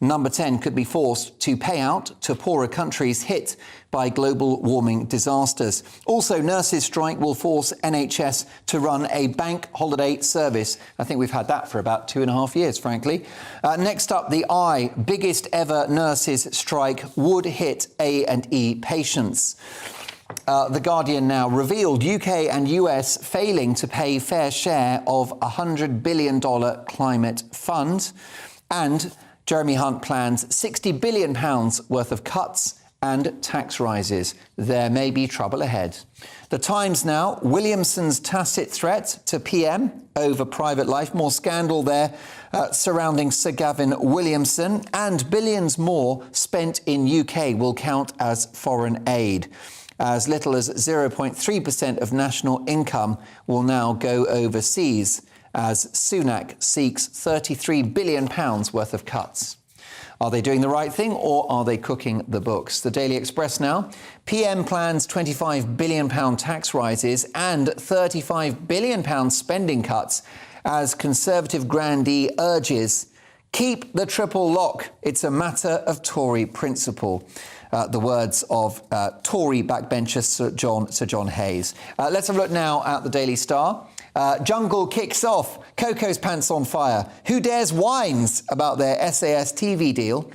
Number 10 could be forced to pay out to poorer countries hit by global warming disasters. Also, nurses' strike will force NHS to run a bank holiday service. I think we've had that for about 2.5 years, frankly. Next up, the I, biggest ever nurses' strike would hit A&E patients. The Guardian now revealed UK and US failing to pay fair share of $100 billion climate fund. And Jeremy Hunt plans £60 billion worth of cuts and tax rises. There may be trouble ahead. The Times now, Williamson's tacit threat to PM over private life. More scandal there surrounding Sir Gavin Williamson, and billions more spent in UK will count as foreign aid. As little as 0.3% of national income will now go overseas, as Sunak seeks £33 billion worth of cuts. Are they doing the right thing, or are they cooking the books? The Daily Express now. PM plans £25 billion tax rises and £35 billion spending cuts as Conservative grandee urges, keep the triple lock. It's a matter of Tory principle. The words of Tory backbencher Sir John Hayes. Let's have a look now at the Daily Star. Jungle kicks off. Coco's pants on fire. Who dares whines about their SAS TV deal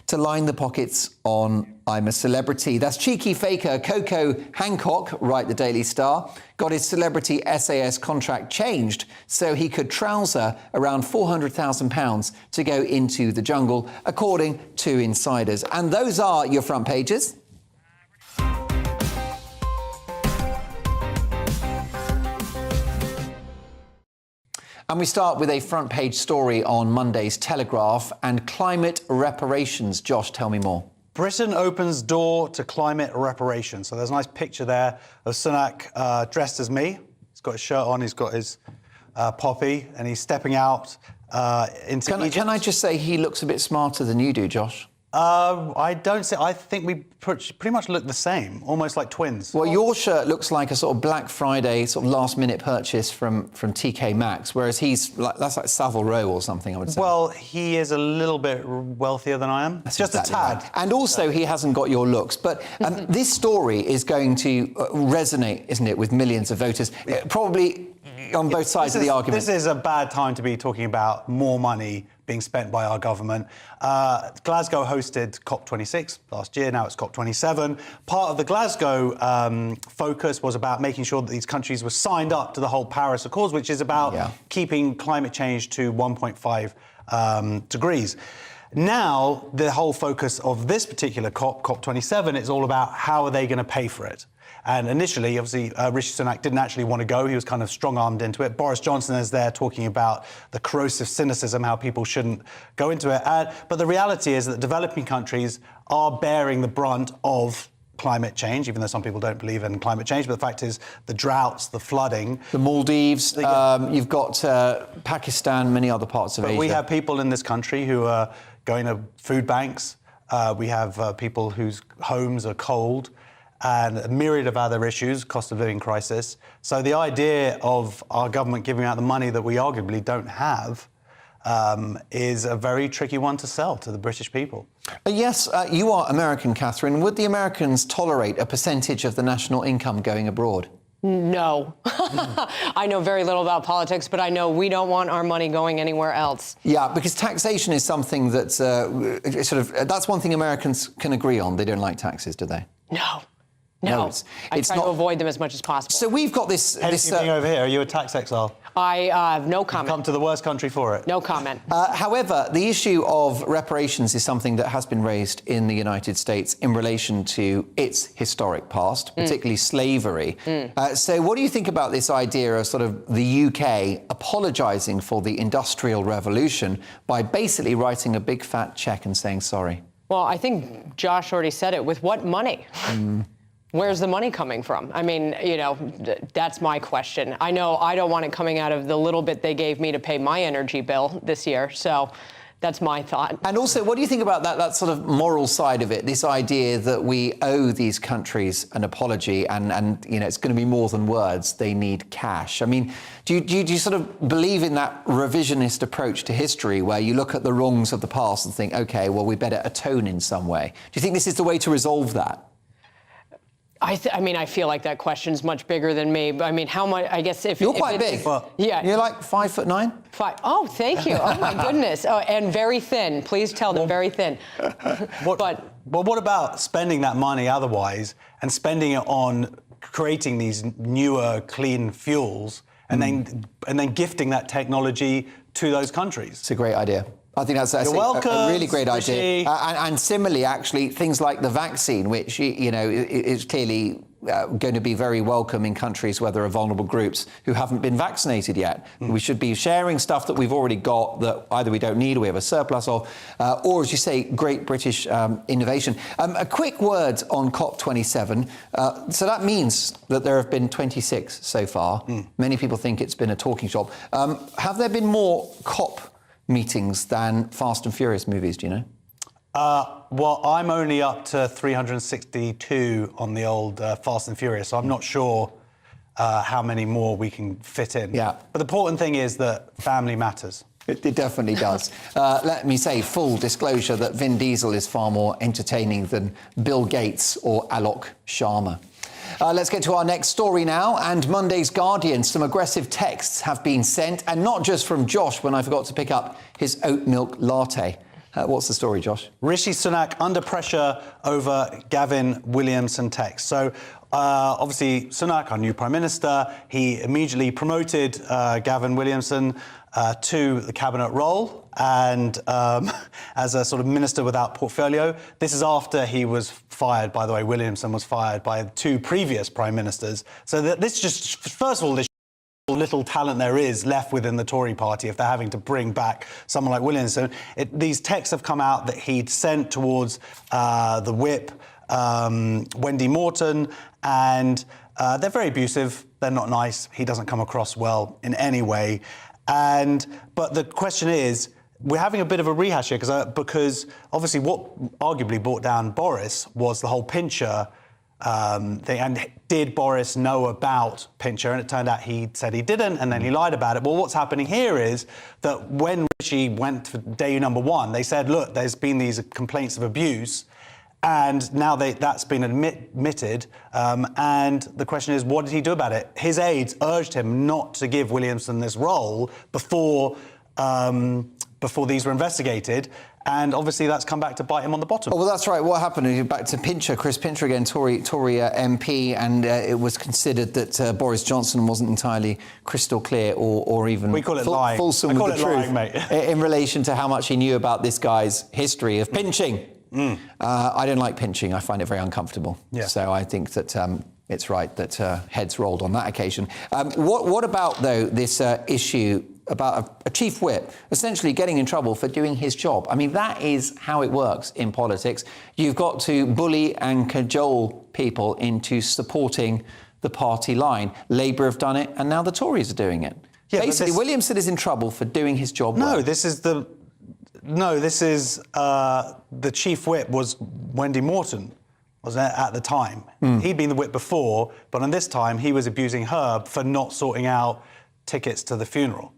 to line the pockets on I'm a Celebrity? That's cheeky faker Coco Hancock, write the Daily Star, got his celebrity SAS contract changed so he could trouser around £400,000 to go into the jungle, according to insiders. And those are your front pages. And we start with a front-page story on Monday's Telegraph and climate reparations. Josh, tell me more. Britain opens door to climate reparations. So there's a nice picture there of Sunak dressed as me. He's got his shirt on, he's got his poppy, and he's stepping out into Egypt. Can I just say he looks a bit smarter than you do, Josh? I don't say. I think we pretty much look the same, almost like twins. Well, your shirt looks like a sort of Black Friday sort of last-minute purchase from TK Maxx, whereas that's like Savile Row or something, I would say. Well, he is a little bit wealthier than I am. That's just exactly a tad. Right. And also, he hasn't got your looks. But this story is going to resonate, isn't it, with millions of voters? Probably on both sides of the argument. This is a bad time to be talking about more money being spent by our government. Glasgow hosted COP26 last year, now it's COP27. Part of the Glasgow focus was about making sure that these countries were signed up to the whole Paris Accords, which is about keeping climate change to 1.5 degrees. Now, the whole focus of this particular COP27, is all about how are they going to pay for it. And initially, obviously, Rishi Sunak didn't actually want to go. He was kind of strong-armed into it. Boris Johnson is there talking about the corrosive cynicism, how people shouldn't go into it. But the reality is that developing countries are bearing the brunt of climate change, even though some people don't believe in climate change. But the fact is, the droughts, the flooding... The Maldives, you've got Pakistan, many other parts of Asia. We have people in this country who are going to food banks. We have people whose homes are cold, and a myriad of other issues, cost of living crisis. So the idea of our government giving out the money that we arguably don't have is a very tricky one to sell to the British people. Yes, you are American, Catherine. Would the Americans tolerate a percentage of the national income going abroad? No. I know very little about politics, but I know we don't want our money going anywhere else. Yeah, because taxation is something that's that's one thing Americans can agree on. They don't like taxes, do they? No, I try to avoid them as much as possible. So we've got this... Anything over here? Are you a tax exile? I have no comment. Come to the worst country for it. No comment. However, the issue of reparations is something that has been raised in the United States in relation to its historic past, particularly slavery. So what do you think about this idea of sort of the UK apologising for the Industrial Revolution by basically writing a big fat cheque and saying sorry? Well, I think Josh already said it. With what money? Where's the money coming from? I mean, you know, that's my question. I know I don't want it coming out of the little bit they gave me to pay my energy bill this year. So That's my thought. And also, what do you think about that sort of moral side of it? This idea that we owe these countries an apology, and you know, it's going to be more than words. They need cash. I mean, do you sort of believe in that revisionist approach to history, where you look at the wrongs of the past and think, okay, well, we better atone in some way? Do you think this is the way to resolve that? I mean, I feel like that question's much bigger than me. But I mean, how much? I guess if you're quite big. Yeah, you're like 5'9". Oh, thank you. Oh my goodness. Oh, and very thin. Please tell them very thin. But what about spending that money otherwise and spending it on creating these newer, clean fuels, and then gifting that technology to those countries? It's a great idea. I think that's a really great idea. And similarly, actually, things like the vaccine, which, you know, is clearly going to be very welcome in countries where there are vulnerable groups who haven't been vaccinated yet. We should be sharing stuff that we've already got that either we don't need or we have a surplus of, or, as you say, great British innovation. A quick word on COP27. So that means that there have been 26 so far. Many people think it's been a talking shop. Have there been more COP meetings than Fast and Furious movies, do you know? Well, I'm only up to 362 on the old Fast and Furious, so I'm not sure how many more we can fit in. Yeah. But the important thing is that family matters. It definitely does. Let me say, full disclosure, that Vin Diesel is far more entertaining than Bill Gates or Alok Sharma. Let's get to our next story now. And Monday's Guardian, some aggressive texts have been sent, and not just from Josh when I forgot to pick up his oat milk latte. What's the story, Josh? Rishi Sunak under pressure over Gavin Williamson text. So obviously Sunak, our new Prime Minister, he immediately promoted Gavin Williamson to the cabinet role and as a sort of minister without portfolio. This is after he was fired, by the way. Williamson was fired by 2 previous prime ministers. So this just, first of all, this little talent there is left within the Tory party if they're having to bring back someone like Williamson. These texts have come out that he'd sent towards the whip, Wendy Morton, and they're very abusive. They're not nice. He doesn't come across well in any way. But the question is, we're having a bit of a rehash here because obviously what arguably brought down Boris was the whole Pincher thing. And did Boris know about Pincher? And it turned out he said he didn't, and then he lied about it. Well, what's happening here is that when Rishi went for day number 1, they said, look, there's been these complaints of abuse, and now that's been admitted. And the question is, what did he do about it? His aides urged him not to give Williamson this role before these were investigated. And obviously that's come back to bite him on the bottom. Oh, well, that's right. What happened? Back to Pincher, Chris Pincher again, Tory MP, and it was considered that Boris Johnson wasn't entirely crystal clear or even we call it lying. Fulsome with the truth lying, mate. in relation to how much he knew about this guy's history of pinching. I don't like pinching. I find it very uncomfortable. Yeah. So I think that it's right that heads rolled on that occasion. What about, though, this issue about a chief whip essentially getting in trouble for doing his job? I mean, that is how it works in politics. You've got to bully and cajole people into supporting the party line. Labour have done it, and now the Tories are doing it. Yeah, basically, Williamson is in trouble for doing his job well. This is the chief whip was Wendy Morton, wasn't it, at the time? He'd been the whip before, but on this time he was abusing her for not sorting out tickets to the funeral.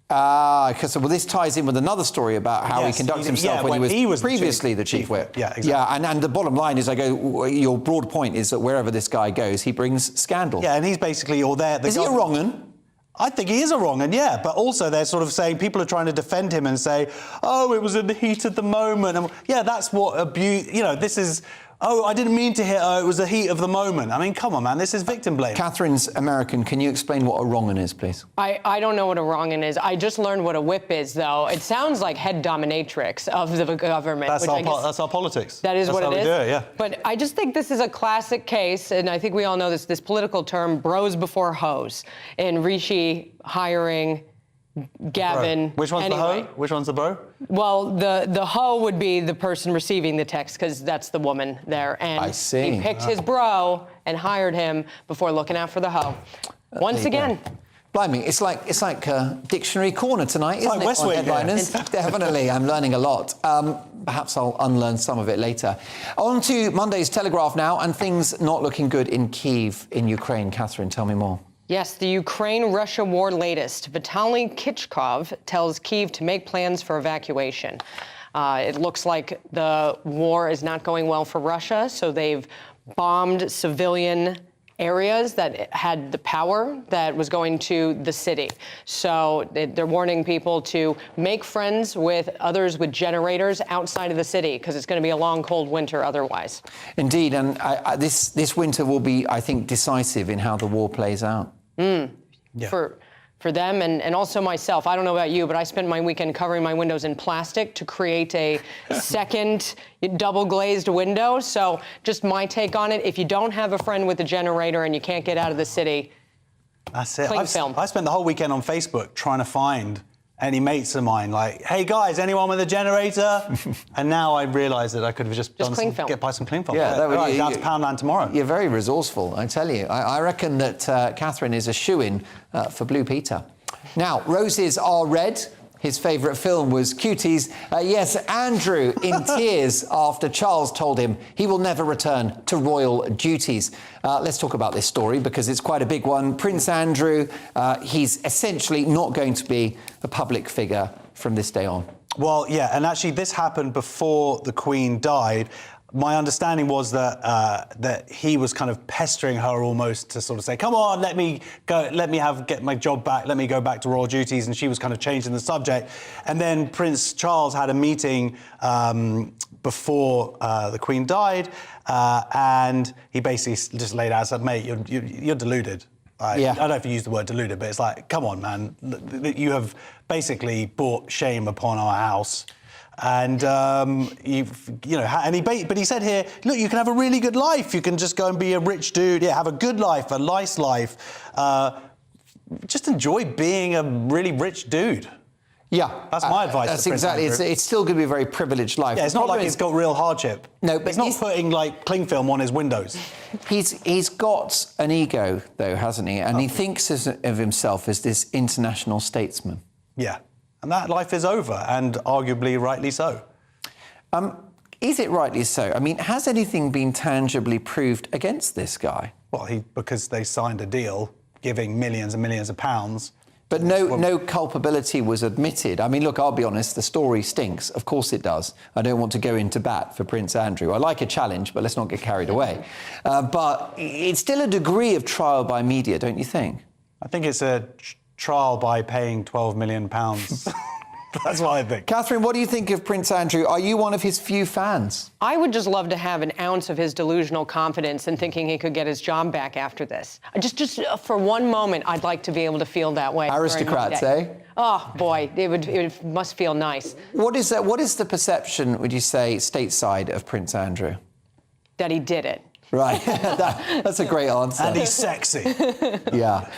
Because this ties in with another story about how he conducted himself when he was previously the chief whip. Yeah, exactly. Yeah, and the bottom line is, your broad point is that wherever this guy goes, he brings scandal. Yeah, and he's basically all there. Is he a wrong 'un? I think he is a wrong 'un, yeah. But also they're sort of saying, people are trying to defend him and say, oh, it was in the heat of the moment. And yeah, that's what abuse, this is, oh, I didn't mean to hit her, it was the heat of the moment. I mean, come on, man, this is victim blame. Catherine's American. Can you explain what a wrong 'un is, please? I don't know what a wrong 'un is. I just learned what a whip is, though. It sounds like head dominatrix of the government. That's our politics. That is what it is? That's how we do it, yeah. But I just think this is a classic case, and I think we all know this political term, bros before hoes, in Rishi hiring Gavin. Which one's the hoe? Which one's the bro? Well, the hoe would be the person receiving the text, because that's the woman there. And I see. He picked his bro and hired him before looking out for the hoe. Once again. Blimey, it's like Dictionary Corner tonight, isn't like it? West on Wing, Headliners? Definitely, I'm learning a lot. Perhaps I'll unlearn some of it later. On to Monday's Telegraph now, and things not looking good in Kyiv in Ukraine. Catherine, tell me more. Yes, the Ukraine-Russia war latest. Vitaly Klitschko tells Kyiv to make plans for evacuation. It looks like the war is not going well for Russia, so they've bombed civilian areas that had the power that was going to the city. So they're warning people to make friends with others with generators outside of the city, because it's going to be a long, cold winter otherwise. Indeed, and this winter will be, I think, decisive in how the war plays out. Yeah. For them and also myself. I don't know about you, but I spent my weekend covering my windows in plastic to create a second double glazed window. So just my take on it, if you don't have a friend with a generator and you can't get out of the city, that's it. cling film. I spent the whole weekend on Facebook trying to find any mates of mine, like, hey guys, anyone with a generator? And now I realise that I could have just done cling film. buy some cling film. Yeah, that would right, down to Poundland tomorrow. You're very resourceful, I tell you. I reckon that Catherine is a shoo-in for Blue Peter. Now, roses are red. His favourite film was Cuties. Yes, Andrew in tears after Charles told him he will never return to royal duties. Let's talk about this story because it's quite a big one. Prince Andrew, he's essentially not going to be a public figure from this day on. Well, yeah, and actually this happened before the Queen died. My understanding was that that he was kind of pestering her almost to sort of say, come on, let me go, get my job back, let me go back to royal duties, and she was kind of changing the subject. And then Prince Charles had a meeting before the Queen died, and he basically just laid out and said, mate, you're deluded. Yeah. I don't know if you use the word deluded, but it's like, come on, man, you have basically brought shame upon our house. And but he said here, look, you can have a really good life. You can just go and be a rich dude. Yeah, have a good life, a nice life. Just enjoy being a really rich dude. Yeah, that's my advice. That's to Prince exactly. Andrew. It's still going to be a very privileged life. Yeah, it's not like he's got real hardship. No, but he's not putting like cling film on his windows. He's got an ego, though, hasn't he? And he thinks of himself as this international statesman. Yeah. And that life is over, and arguably rightly so. Is it rightly so? I mean, has anything been tangibly proved against this guy? Well, because they signed a deal giving millions and millions of pounds. But no culpability was admitted. I mean, look, I'll be honest, the story stinks. Of course it does. I don't want to go into bat for Prince Andrew. I like a challenge, but let's not get carried away. But it's still a degree of trial by media, don't you think? I think it's a trial by paying £12 million. That's what I think. Catherine, what do you think of Prince Andrew? Are you one of his few fans? I would just love to have an ounce of his delusional confidence in thinking he could get his job back after this. Just for one moment, I'd like to be able to feel that way. Aristocrats, eh? Oh, boy, it must feel nice. What is the perception, would you say, stateside of Prince Andrew? That he did it. Right, that's a great answer. And he's sexy. Yeah.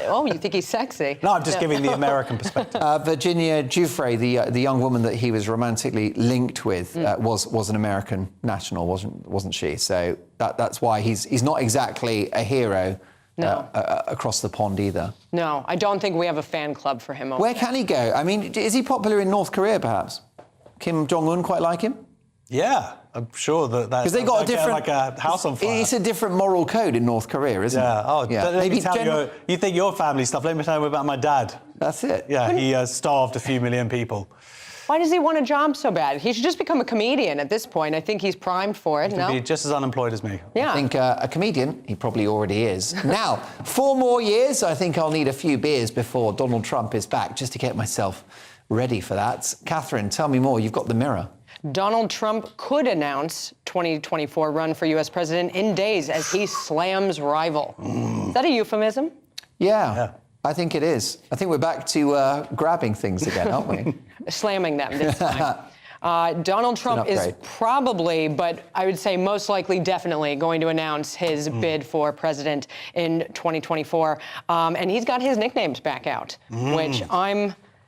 Oh, you think he's sexy? No, I'm just giving the American perspective. Virginia Giuffre, the young woman that he was romantically linked with, was an American national, wasn't she? So that's why he's not exactly a hero across the pond either. No, I don't think we have a fan club for him. Where can he go? I mean, is he popular in North Korea, perhaps? Kim Jong-un quite like him? Yeah, I'm sure that because they got a different, like a house on fire. It's a different moral code in North Korea, isn't it? Oh, yeah. Maybe you think your family stuff. Let me tell you about my dad. That's it. Yeah, he starved a few million people. Why does he want a job so bad? He should just become a comedian at this point. I think he's primed for it. He could be just as unemployed as me. Yeah. I think a comedian, he probably already is. Now, 4 more years, I think I'll need a few beers before Donald Trump is back, just to get myself ready for that. Catherine, tell me more. You've got the Mirror. Donald Trump could announce 2024 run for U.S. president in days as he slams rival. Is that a euphemism? Yeah, I think it is. I think we're back to grabbing things again, aren't we? Slamming them this time. Donald Trump is probably, but I would say most likely, definitely going to announce his bid for president in 2024. And he's got his nicknames back out, which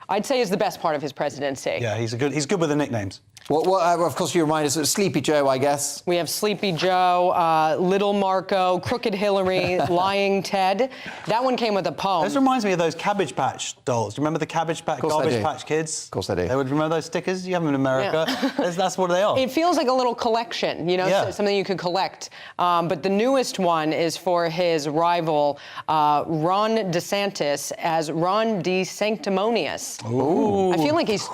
I'd say is the best part of his presidency. Yeah, he's good with the nicknames. Of course, you remind us of Sleepy Joe, I guess. We have Sleepy Joe, Little Marco, Crooked Hillary, Lying Ted. That one came with a poem. This reminds me of those Cabbage Patch dolls. Do you remember the Garbage Patch Kids? Of course I do. They would remember those stickers? You have them in America. Yeah. That's what they are. It feels like a little collection, something you could collect. But the newest one is for his rival, Ron DeSantis, as Ron D. Sanctimonious. Ooh. I feel like he's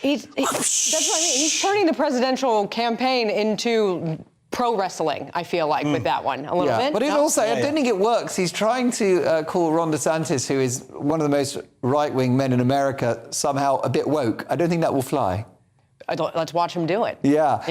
that's what I mean. He's turning the presidential campaign into pro wrestling, I feel like, with that one a little bit. But I don't think it works. He's trying to call Ron DeSantis, who is one of the most right-wing men in America, somehow a bit woke. I don't think that will fly. Let's watch him do it. Yeah.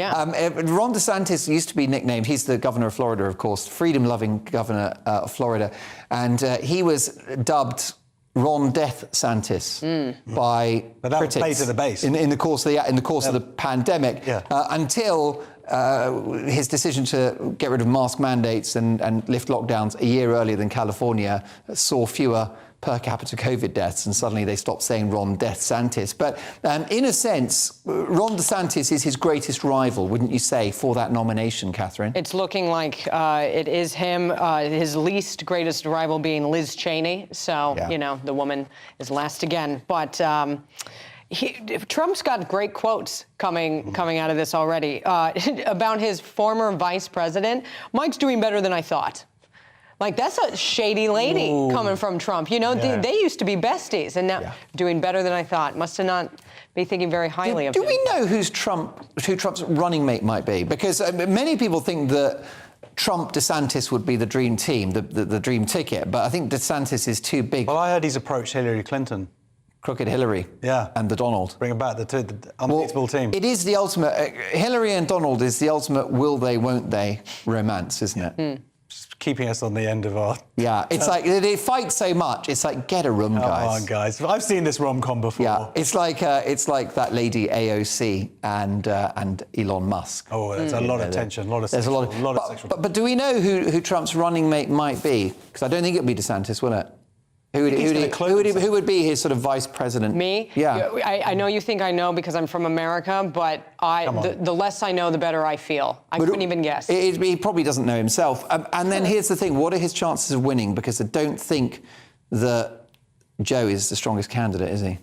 Ron DeSantis used to be nicknamed, he's the governor of Florida, of course, freedom-loving governor of Florida, and he was dubbed Ron Death Santis by critics to the base. in the course of the pandemic, until his decision to get rid of mask mandates and lift lockdowns a year earlier than California saw fewer per capita COVID deaths, and suddenly they stopped saying Ron Death Santis. But in a sense, Ron DeSantis is his greatest rival, wouldn't you say, for that nomination, Catherine? It's looking like it is him, his least greatest rival being Liz Cheney. So, the woman is last again. But Trump's got great quotes coming out of this already about his former vice president. Mike's doing better than I thought. Like, that's a shady lady coming from Trump. They used to be besties, and now doing better than I thought. Must have not be thinking very highly of him. Do we know who Trump's running mate might be? Because many people think that Trump-DeSantis would be the dream team, the dream ticket, but I think DeSantis is too big. Well, I heard he's approached Hillary Clinton. Crooked Hillary. Yeah. And the Donald. Bring back the unbeatable team. It is the ultimate, Hillary and Donald is the ultimate will they, won't they romance, isn't it? Keeping us on the end of our... Yeah, it's like, they fight so much, it's like, get a room, guys. Come on, guys. I've seen this rom-com before. Yeah, it's like that lady AOC and Elon Musk. Oh, there's a lot of tension, a lot of sexual... But do we know who Trump's running mate might be? Because I don't think it'll be DeSantis, will it? Who would be his sort of vice president? Me? Yeah. I know you think I know because I'm from America, but the less I know, the better I feel. I couldn't even guess. He probably doesn't know himself. And then here's the thing. What are his chances of winning? Because I don't think that Joe is the strongest candidate, is he?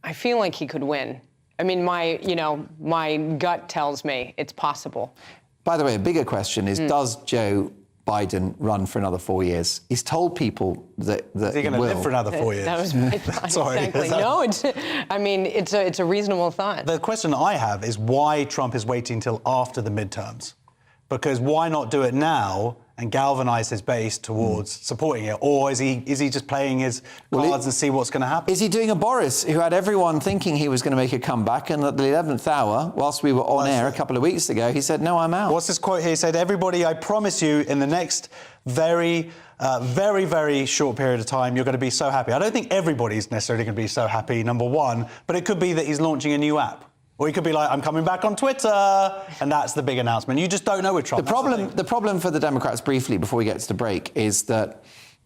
I feel like he could win. I mean, my gut tells me it's possible. By the way, a bigger question is, does Joe Biden run for another 4 years? He's told people that is he going to live for another 4 years? That was my thought. Sorry. Exactly. No, it's a reasonable thought. The question I have is why Trump is waiting till after the midterms. Because why not do it now and galvanise his base towards supporting it? Or is he just playing his cards and see what's going to happen? Is he doing a Boris, who had everyone thinking he was going to make a comeback, and at the 11th hour, whilst we were on air a couple of weeks ago, he said, no, I'm out. What's this quote here? He said, everybody, I promise you, in the next very, very short period of time, you're going to be so happy. I don't think everybody's necessarily going to be so happy, number one, but it could be that he's launching a new app. Or he could be like, I'm coming back on Twitter, and that's the big announcement. You just don't know with Trump. The problem for the Democrats, briefly, before we get to the break, is that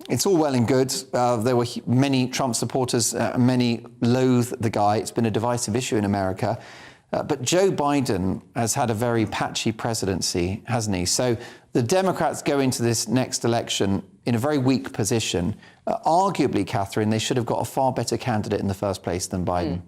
it's all well and good. There were many Trump supporters, many loathe the guy. It's been a divisive issue in America. But Joe Biden has had a very patchy presidency, hasn't he? So the Democrats go into this next election in a very weak position. Arguably, Catherine, they should have got a far better candidate in the first place than Biden.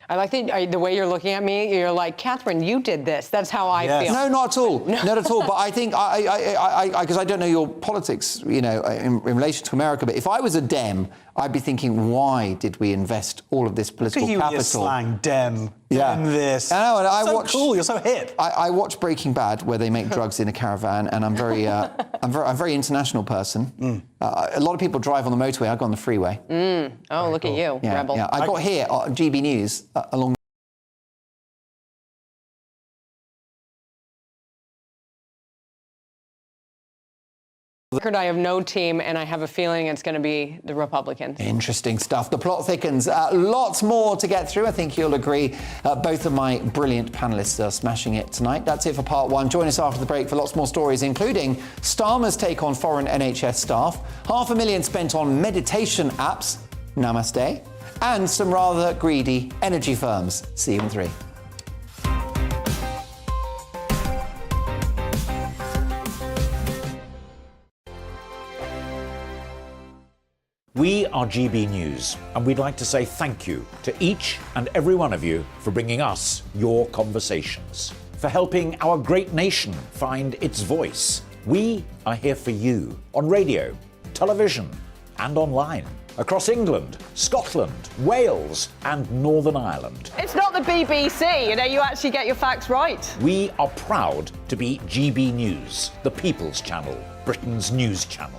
I like the way you're looking at me. You're like, Catherine, you did this. That's how I feel. No, not at all. Not at all. But I think, because I don't know your politics, in relation to America, but if I was a Dem, I'd be thinking, why did we invest all of this political capital? Your slang, Dem. Yeah. Dem this. I know, and I watch. Cool. You're so hip. I watch Breaking Bad, where they make drugs in a caravan, and I'm very, I'm a very international person. A lot of people drive on the motorway. I go on the freeway. Oh, look at you, rebel. Yeah. I got here on GBNews along. I have no team, and I have a feeling it's going to be the Republicans. Interesting stuff. The plot thickens. Lots more to get through. I think you'll agree. Both of my brilliant panellists are smashing it tonight. That's it for part one. Join us after the break for lots more stories, including Starmer's take on foreign NHS staff, $500,000 spent on meditation apps, namaste, and some rather greedy energy firms. See you in 3. We are GB News, and we'd like to say thank you to each and every one of you for bringing us your conversations, for helping our great nation find its voice. We are here for you on radio, television, and online, across England, Scotland, Wales, and Northern Ireland. It's not the BBC, you actually get your facts right. We are proud to be GB News, the People's Channel, Britain's news channel.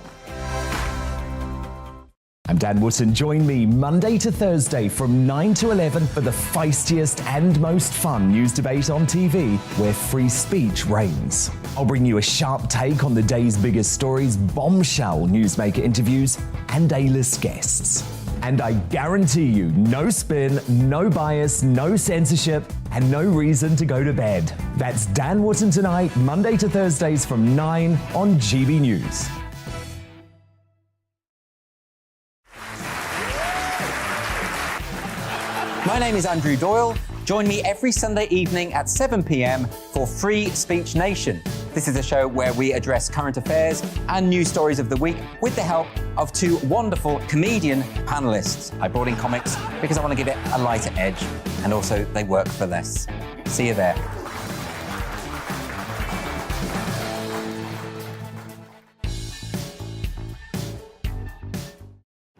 I'm Dan Wootton. Join me Monday to Thursday from 9 to 11 for the feistiest and most fun news debate on TV, where free speech reigns. I'll bring you a sharp take on the day's biggest stories, bombshell newsmaker interviews, and A-list guests. And I guarantee you, no spin, no bias, no censorship, and no reason to go to bed. That's Dan Wootton Tonight, Monday to Thursdays from 9 on GB News. My name is Andrew Doyle. Join me every Sunday evening at 7 p.m. for Free Speech Nation. This is a show where we address current affairs and news stories of the week with the help of two wonderful comedian panellists. I brought in comics because I want to give it a lighter edge, and also they work for less. See you there.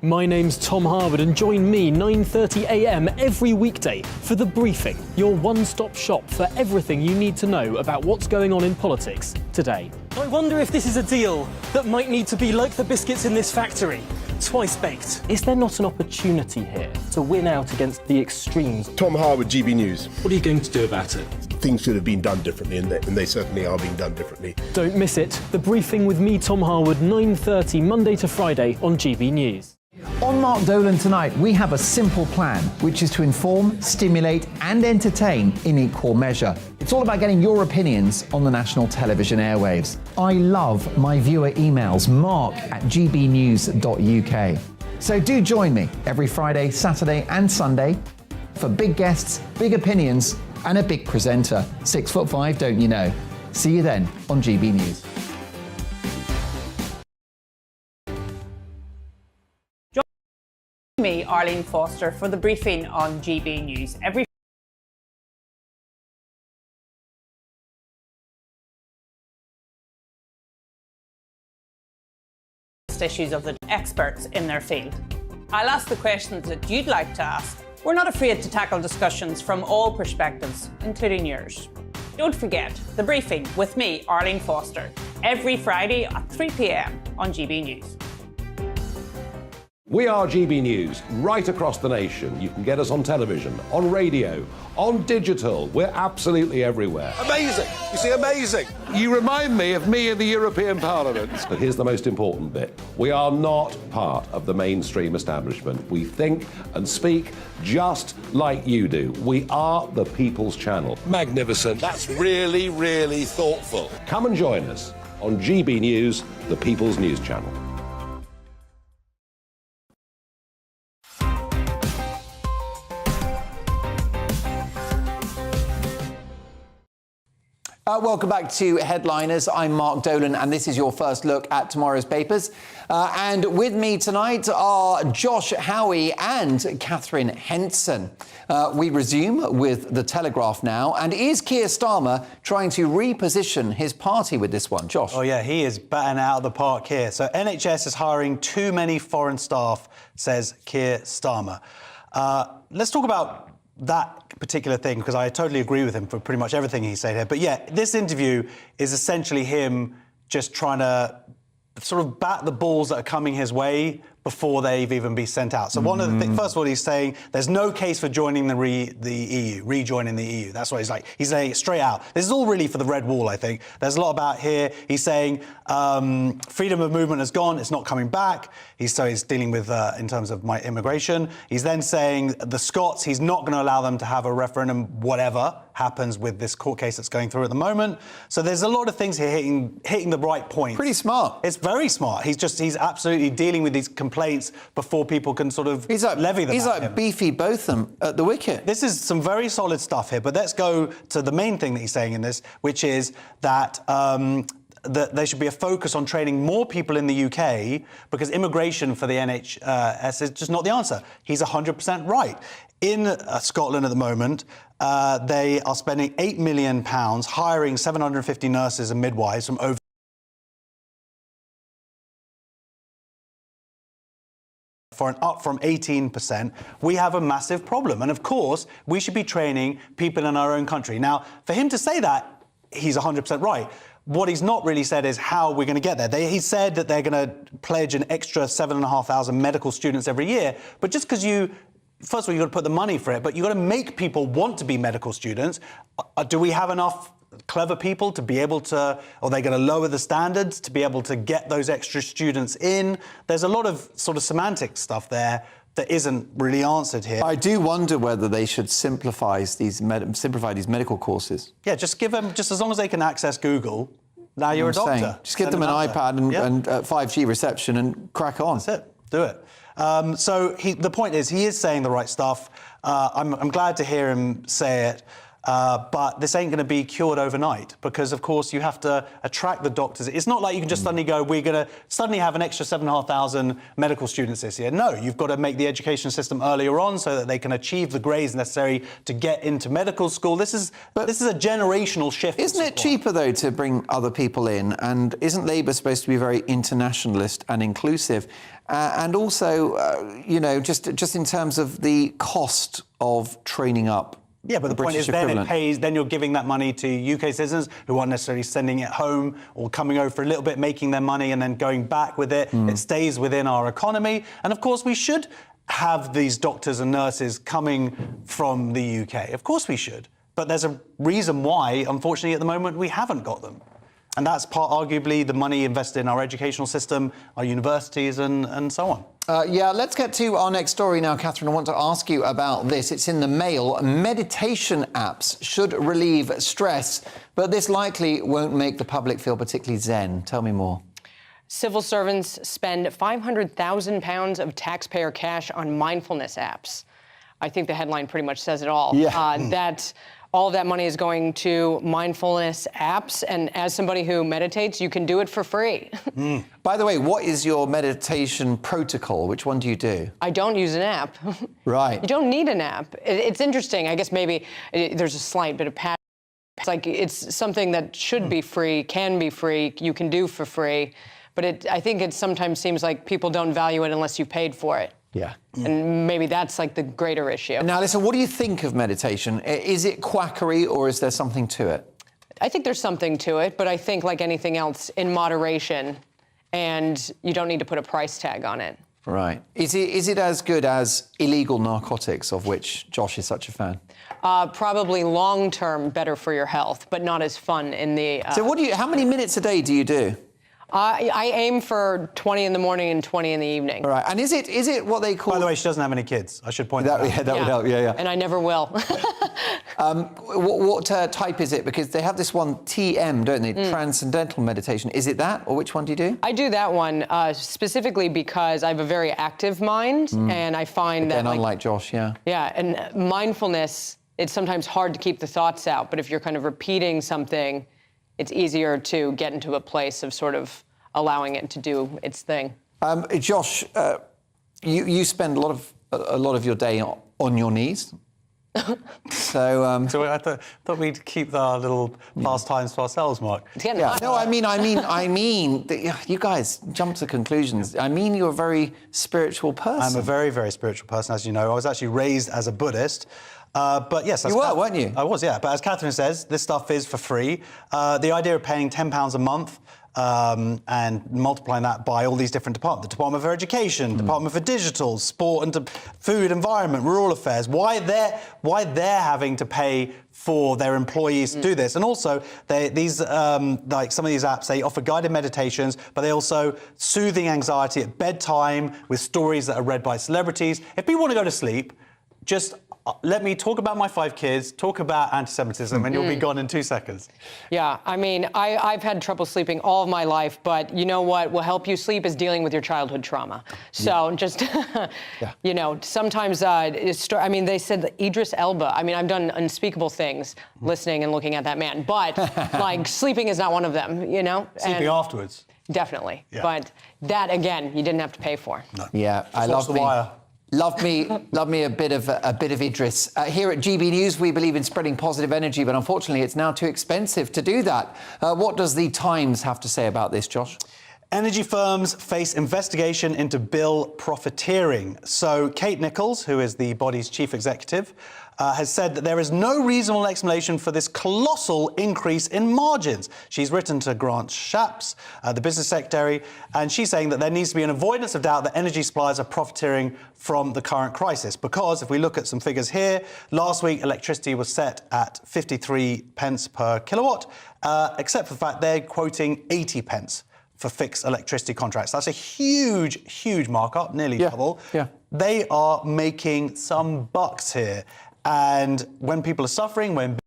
My name's Tom Harwood, and join me 9:30 a.m. every weekday for The Briefing, your one-stop shop for everything you need to know about what's going on in politics today. I wonder if this is a deal that might need to be like the biscuits in this factory, twice baked. Is there not an opportunity here to win out against the extremes? Tom Harwood, GB News. What are you going to do about it? Things should have been done differently, and they certainly are being done differently. Don't miss it. The Briefing with me, Tom Harwood, 9:30 Monday to Friday on GB News. On Mark Dolan Tonight, we have a simple plan, which is to inform, stimulate, and entertain in equal measure. It's all about getting your opinions on the national television airwaves. I love my viewer emails, mark@gbnews.uk. So do join me every Friday, Saturday, and Sunday for big guests, big opinions, and a big presenter. 6'5", don't you know? See you then on GB News. Me, Arlene Foster, for The Briefing on GB News. Every issues of the experts in their field. I'll ask the questions that you'd like to ask. We're not afraid to tackle discussions from all perspectives, including yours. Don't forget, The Briefing with me, Arlene Foster, every Friday at 3 p.m. on GB News. We are GB News, right across the nation. You can get us on television, on radio, on digital. We're absolutely everywhere. Amazing! You see, amazing! You remind me of me in the European Parliament. But here's the most important bit. We are not part of the mainstream establishment. We think and speak just like you do. We are the People's Channel. Magnificent. That's really, really thoughtful. Come and join us on GB News, the People's News Channel. Welcome back to Headliners. I'm Mark Dolan, and this is your first look at tomorrow's papers. And with me tonight are Josh Howie and Catherine Henson. We resume with The Telegraph now. And is Keir Starmer trying to reposition his party with this one? Josh? Oh, yeah, he is batting out of the park here. So NHS is hiring too many foreign staff, says Keir Starmer. Let's talk about that particular thing, because I totally agree with him for pretty much everything he said here. But yeah, this interview is essentially him just trying to sort of bat the balls that are coming his way before they've even been sent out. So one of the things, first of all, he's saying there's no case for joining the EU, rejoining the EU. That's what he's like. He's saying it straight out. This is all really for the Red Wall, I think. There's a lot about here. He's saying freedom of movement has gone. It's not coming back. He's dealing with, in terms of my immigration. He's then saying the Scots, he's not going to allow them to have a referendum, whatever happens with this court case that's going through at the moment. So there's a lot of things here hitting the right points. Pretty smart. It's very smart. He's absolutely dealing with these complaints before people can sort of levy them. He's like Beefy Botham at the wicket. This is some very solid stuff here, but let's go to the main thing that he's saying in this, which is that that there should be a focus on training more people in the UK because immigration for the NHS is just not the answer. He's 100% right. In Scotland at the moment, they are spending £8 million hiring 750 nurses and midwives from over up from 18%, we have a massive problem. And of course, we should be training people in our own country. Now, for him to say that, he's 100% right. What he's not really said is how we're going to get there. He said that they're going to pledge an extra 7,500 medical students every year. But just because first of all, you've got to put the money for it, but you've got to make people want to be medical students. Do we have enough clever people to be able to, or they're going to lower the standards to be able to get those extra students in? There's a lot of sort of semantic stuff there that isn't really answered here. I do wonder whether they should simplify these medical courses. Yeah, just give them, just as long as they can access Google, now you're a doctor. Just give them an iPad and 5G reception and crack on. That's it. Do it. So the point is, he is saying the right stuff. I'm glad to hear him say it. But this ain't going to be cured overnight because, of course, you have to attract the doctors. It's not like you can just suddenly go, we're going to suddenly have an extra 7,500 medical students this year. No, you've got to make the education system earlier on so that they can achieve the grades necessary to get into medical school. This is a generational shift. Isn't it cheaper, though, to bring other people in? And isn't Labour supposed to be very internationalist and inclusive? And also, you know, just in terms of the cost of training up. Yeah, but the point is then you're giving that money to UK citizens who aren't necessarily sending it home or coming over for a little bit, making their money and then going back with it. It stays within our economy. And of course, we should have these doctors and nurses coming from the UK. Of course we should. But there's a reason why, unfortunately, at the moment, we haven't got them. And that's arguably the money invested in our educational system, our universities and so on. Yeah, let's get to our next story now, Catherine. I want to ask you about this. It's in the Mail. Meditation apps should relieve stress, but this likely won't make the public feel particularly zen. Tell me more. Civil servants spend £500,000 of taxpayer cash on mindfulness apps. I think the headline pretty much says it all. Yeah. All of that money is going to mindfulness apps, and as somebody who meditates, you can do it for free. By the way, what is your meditation protocol? Which one do you do? I don't use an app. Right. You don't need an app. It's interesting. I guess maybe there's a slight bit of passion. It's like it's something that should be free, can be free, you can do for free, but I think it sometimes seems like people don't value it unless you've paid for it. Yeah. And maybe that's like the greater issue. Now, listen, what do you think of meditation? Is it quackery or is there something to it? I think there's something to it, but I think like anything else, in moderation, and you don't need to put a price tag on it. Right. Is it as good as illegal narcotics, of which Josh is such a fan? Probably long-term better for your health, but not as fun in the... So how many minutes a day do you do? I aim for 20 in the morning and 20 in the evening. All right. And is it what they call... By the way, she doesn't have any kids. I should point that out. Yeah, that would help. Yeah. And I never will. What type is it? Because they have this one, TM, don't they? Transcendental meditation. Is it that, or which one do you do? I do that one specifically because I have a very active mind, and I find that... unlike Josh, yeah. Yeah, and mindfulness, it's sometimes hard to keep the thoughts out, but if you're kind of repeating something, it's easier to get into a place of sort of allowing it to do its thing. Josh, you spend a lot of your day on your knees. So I thought we'd keep our little pastimes to ourselves, Mark. Yeah. No, I mean, you guys jump to conclusions. I mean, you're a very spiritual person. I'm a very, very spiritual person, as you know. I was actually raised as a Buddhist. But yes, you were, weren't you? I was, yeah. But as Catherine says, this stuff is for free. The idea of paying £10 a month and multiplying that by all these different departments, the Department for Education, Department for Digital, Sport and Food, Environment, Rural Affairs, why they're having to pay for their employees to do this. And also, like some of these apps, they offer guided meditations, but they also soothing anxiety at bedtime with stories that are read by celebrities. If people want to go to sleep, just let me talk about my 5 kids, talk about anti-Semitism, and you'll be gone in 2 seconds. Yeah, I mean, I've had trouble sleeping all of my life, but you know what will help you sleep is dealing with your childhood trauma. So just, you know, sometimes, I mean, they said that Idris Elba, I mean, I've done unspeakable things listening and looking at that man, but like sleeping is not one of them, you know? Sleeping afterwards. Definitely. Yeah. But that, again, you didn't have to pay for. No. Yeah, I love The Wire. Love me a bit of Idris. Here at GB News, we believe in spreading positive energy, but unfortunately, it's now too expensive to do that. What does the Times have to say about this, Josh? Energy firms face investigation into bill profiteering. So Kate Nichols, who is the body's chief executive, has said that there is no reasonable explanation for this colossal increase in margins. She's written to Grant Shapps, the business secretary, and she's saying that there needs to be an avoidance of doubt that energy suppliers are profiteering from the current crisis. Because if we look at some figures here, last week electricity was set at 53 pence per kilowatt, except for the fact they're quoting 80 pence for fixed electricity contracts. That's a huge, huge markup, nearly double. Yeah. They are making some bucks here. And when people are suffering, when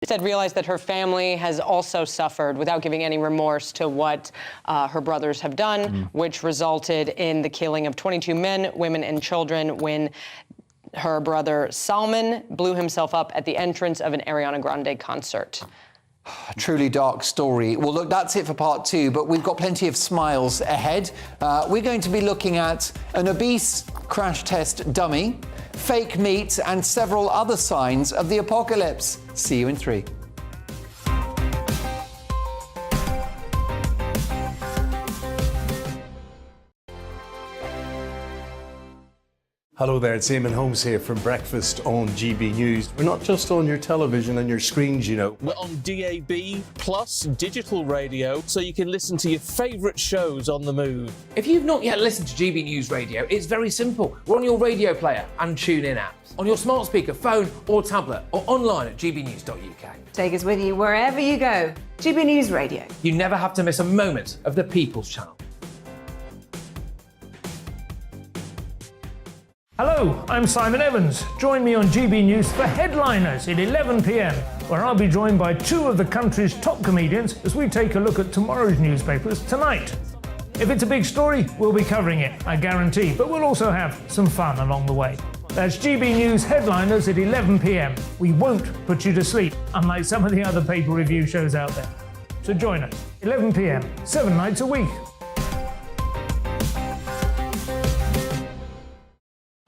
Said realized that her family has also suffered without giving any remorse to what her brothers have done, which resulted in the killing of 22 men, women, and children when her brother Salman blew himself up at the entrance of an Ariana Grande concert. A truly dark story. Well, look, that's it for part 2, but we've got plenty of smiles ahead. We're going to be looking at an obese crash test dummy, fake meat, and several other signs of the apocalypse. See you in 3. Hello there, it's Eamon Holmes here from Breakfast on GB News. We're not just on your television and your screens, you know. We're on DAB plus digital radio, so you can listen to your favourite shows on the move. If you've not yet listened to GB News Radio, it's very simple. We're on your radio player and tune-in apps, on your smart speaker, phone or tablet, or online at gbnews.uk. Take us with you wherever you go. GB News Radio. You never have to miss a moment of the People's Channel. Hello, I'm Simon Evans. Join me on GB News for Headliners at 11 p.m, where I'll be joined by 2 of the country's top comedians as we take a look at tomorrow's newspapers tonight. If it's a big story, we'll be covering it, I guarantee, but we'll also have some fun along the way. That's GB News Headliners at 11 p.m. We won't put you to sleep, unlike some of the other paper review shows out there. So join us, 11 p.m, 7 nights a week.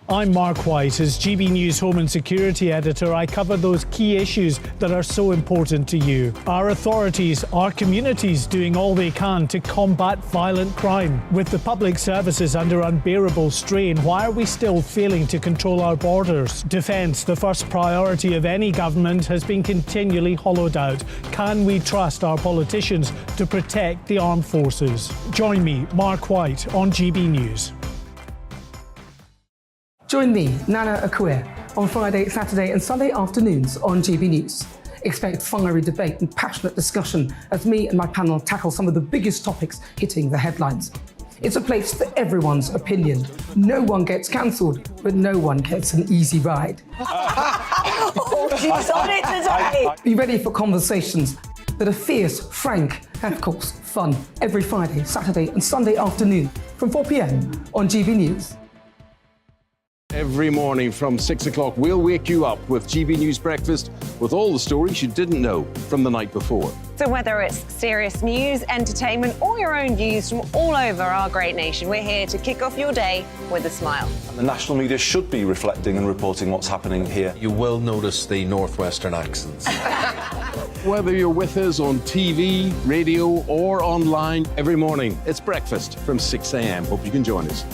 I'm Mark White. As GB News Home and Security Editor, I cover those key issues that are so important to you. Our authorities, our communities doing all they can to combat violent crime. With the public services under unbearable strain, why are we still failing to control our borders? Defence, the first priority of any government, has been continually hollowed out. Can we trust our politicians to protect the armed forces? Join me, Mark White, on GB News. Join me, Nana Akua, on Friday, Saturday and Sunday afternoons on GB News. Expect fiery debate and passionate discussion as me and my panel tackle some of the biggest topics hitting the headlines. It's a place for everyone's opinion. No one gets cancelled, but no one gets an easy ride. Oh, she's on it today. Be ready for conversations that are fierce, frank, and of course, fun. Every Friday, Saturday and Sunday afternoon from 4 p.m. on GB News. Every morning from 6 o'clock, we'll wake you up with GB News Breakfast with all the stories you didn't know from the night before. So whether it's serious news, entertainment, or your own views from all over our great nation, we're here to kick off your day with a smile. And the national media should be reflecting and reporting what's happening here. You will notice the northwestern accents. Whether you're with us on TV, radio, or online, every morning, it's breakfast from 6 a.m. Hope you can join us.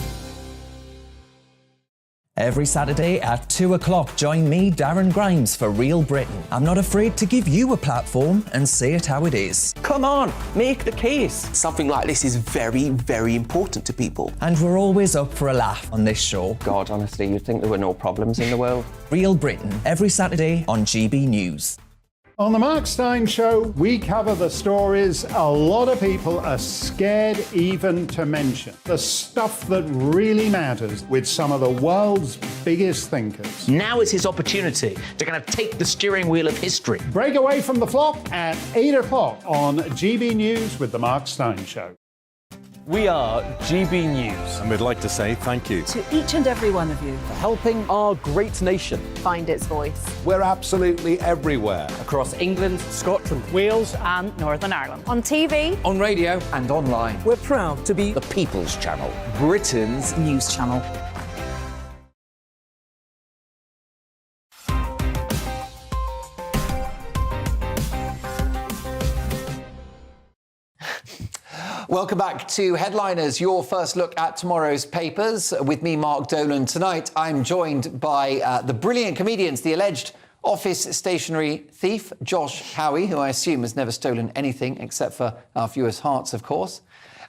Every Saturday at 2 o'clock, join me, Darren Grimes, for Real Britain. I'm not afraid to give you a platform and say it how it is. Come on, make the case. Something like this is very, very important to people. And we're always up for a laugh on this show. God, honestly, you'd think there were no problems in the world. Real Britain, every Saturday on GB News. On the Mark Steyn Show, we cover the stories a lot of people are scared even to mention. The stuff that really matters with some of the world's biggest thinkers. Now is his opportunity to kind of take the steering wheel of history. Break away from the flop at 8 o'clock on GB News with the Mark Steyn Show. We are GB News. And we'd like to say thank you to each and every one of you for helping our great nation find its voice. We're absolutely everywhere. Across England, Scotland, Wales and Northern Ireland. On TV, on radio and online. We're proud to be the People's Channel, Britain's news channel. Welcome back to Headliners, your first look at tomorrow's papers. With me, Mark Dolan. Tonight, I'm joined by the brilliant comedians, the alleged office stationery thief, Josh Howie, who I assume has never stolen anything except for our viewers' hearts, of course.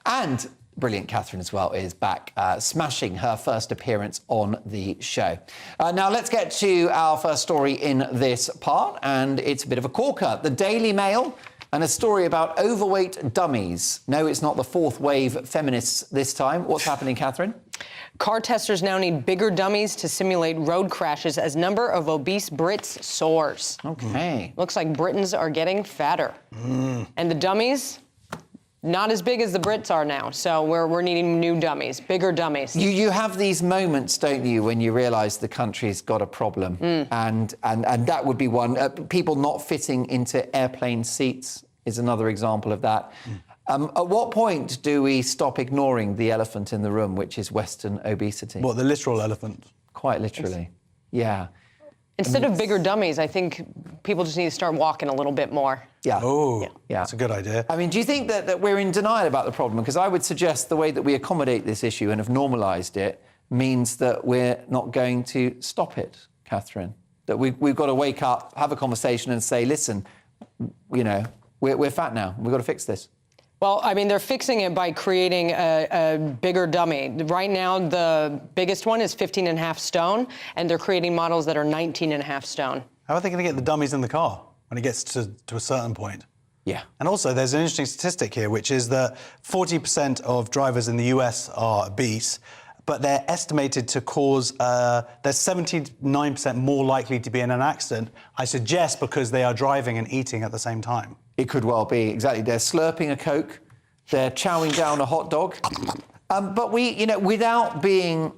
And brilliant Catherine as well is back, smashing her first appearance on the show. Now, let's get to our first story in this part, and it's a bit of a corker. The Daily Mail and a story about overweight dummies. No, it's not the fourth wave feminists this time. What's happening, Catherine? Car testers now need bigger dummies to simulate road crashes as number of obese Brits soars. Okay. Looks like Britons are getting fatter. And the dummies, not as big as the Brits are now. So we're needing new dummies, bigger dummies. You have these moments, don't you, when you realise the country's got a problem. And that would be one. People not fitting into airplane seats is another example of that. At what point do we stop ignoring the elephant in the room, which is Western obesity? What, the literal elephant? Quite literally, yeah. Instead of bigger dummies, I think people just need to start walking a little bit more. Yeah. Oh, yeah. That's a good idea. I mean, do you think that we're in denial about the problem? Because I would suggest the way that we accommodate this issue and have normalised it means that we're not going to stop it, Catherine. That we've got to wake up, have a conversation and say, listen, you know, we're fat now. We've got to fix this. Well, I mean, they're fixing it by creating a bigger dummy. Right now, the biggest one is 15.5 stone, and they're creating models that are 19.5 stone. How are they going to get the dummies in the car when it gets to a certain point? Yeah. And also, there's an interesting statistic here, which is that 40% of drivers in the US are obese, but they're estimated to cause, they're 79% more likely to be in an accident, I suggest because they are driving and eating at the same time. It could well be, exactly. They're slurping a Coke, they're chowing down a hot dog. But we, you know, without being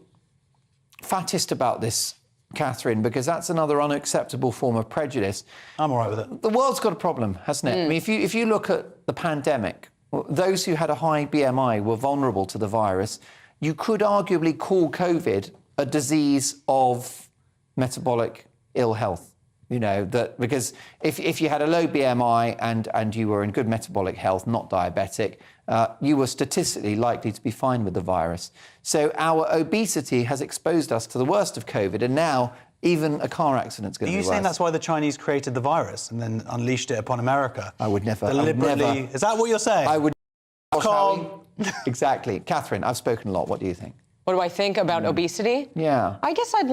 fattest about this, Catherine, because that's another unacceptable form of prejudice. I'm all right with it. The world's got a problem, hasn't it? I mean, if you look at the pandemic, those who had a high BMI were vulnerable to the virus. You could arguably call COVID a disease of metabolic ill health. You know, that because if you had a low BMI and you were in good metabolic health, not diabetic, you were statistically likely to be fine with the virus. So our obesity has exposed us to the worst of COVID, and now even a car accident's going to be worse. Are you saying that's why the Chinese created the virus and then unleashed it upon America? I would never. Deliberately. Is that what you're saying? I would. Exactly. Catherine, I've spoken a lot. What do you think? What do I think about obesity? Yeah. I guess I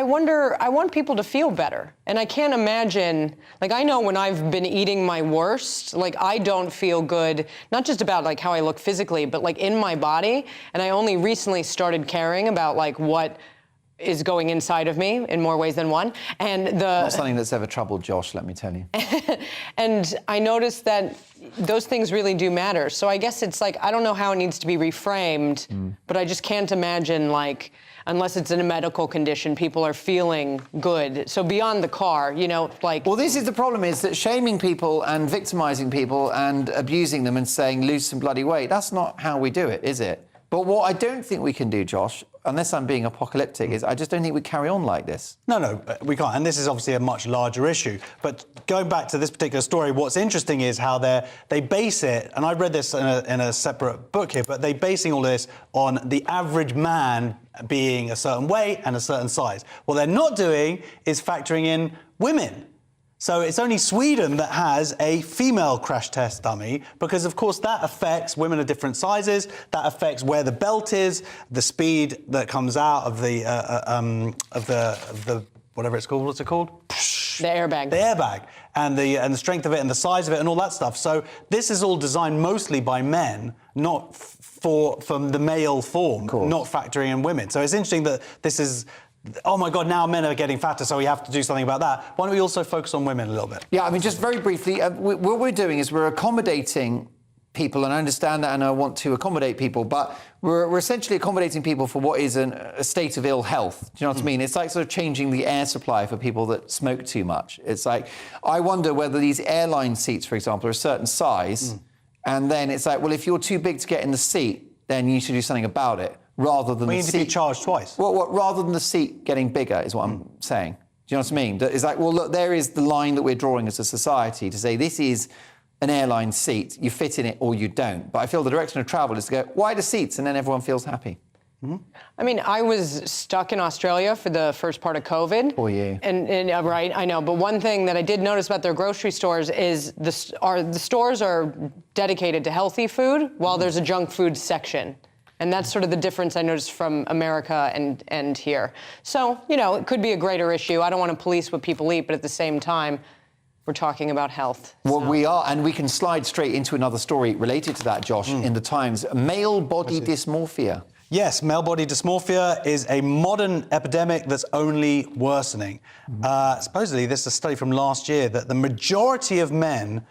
want people to feel better. And I can't imagine, like, I know when I've been eating my worst, like, I don't feel good, not just about, like, how I look physically, but, like, in my body. And I only recently started caring about, like, what is going inside of me in more ways than one. And Not something that's ever troubled Josh, let me tell you. And I noticed that those things really do matter. So I guess it's like, I don't know how it needs to be reframed, but I just can't imagine, like, unless it's in a medical condition, people are feeling good. So beyond the car, you know, like... Well, this is the problem, is that shaming people and victimising people and abusing them and saying, lose some bloody weight, that's not how we do it, is it? But what I don't think we can do, Josh, unless I'm being apocalyptic, is I just don't think we carry on like this. No, we can't. And this is obviously a much larger issue. But going back to this particular story, what's interesting is how they base it, and I read this in a separate book here, but they're basing all this on the average man being a certain weight and a certain size. What they're not doing is factoring in women. So it's only Sweden that has a female crash test dummy, because of course that affects women of different sizes, that affects where the belt is, the speed that comes out of the whatever it's called, what's it called? The airbag. The airbag, and the strength of it and the size of it and all that stuff. So this is all designed mostly by men, not from the male form, not factoring in women. So it's interesting that this is, oh my God, now men are getting fatter, so we have to do something about that. Why don't we also focus on women a little bit? Yeah, I mean, just very briefly, what we're doing is we're accommodating people, and I understand that, and I want to accommodate people, but we're essentially accommodating people for what is a state of ill health. Do you know what I mean? It's like sort of changing the air supply for people that smoke too much. It's like, I wonder whether these airline seats, for example, are a certain size, and then it's like, well, if you're too big to get in the seat, then you should do something about it, rather than we the need seat... to be charged twice. Well, rather than the seat getting bigger, is what I'm saying. Do you know what I mean? It's like, well, look, there is the line that we're drawing as a society to say this is an airline seat, you fit in it or you don't. But I feel the direction of travel is to go wider seats and then everyone feels happy. I mean, I was stuck in Australia for the first part of COVID. For you. And right, I know. But one thing that I did notice about their grocery stores is the stores are dedicated to healthy food while there's a junk food section. And that's sort of the difference I noticed from America and here. So, you know, it could be a greater issue. I don't want to police what people eat, but at the same time, we're talking about health. Well, we are, and we can slide straight into another story related to that, Josh, in the Times. Male body dysmorphia. Yes, male body dysmorphia is a modern epidemic that's only worsening. Supposedly, this is a study from last year that the majority of men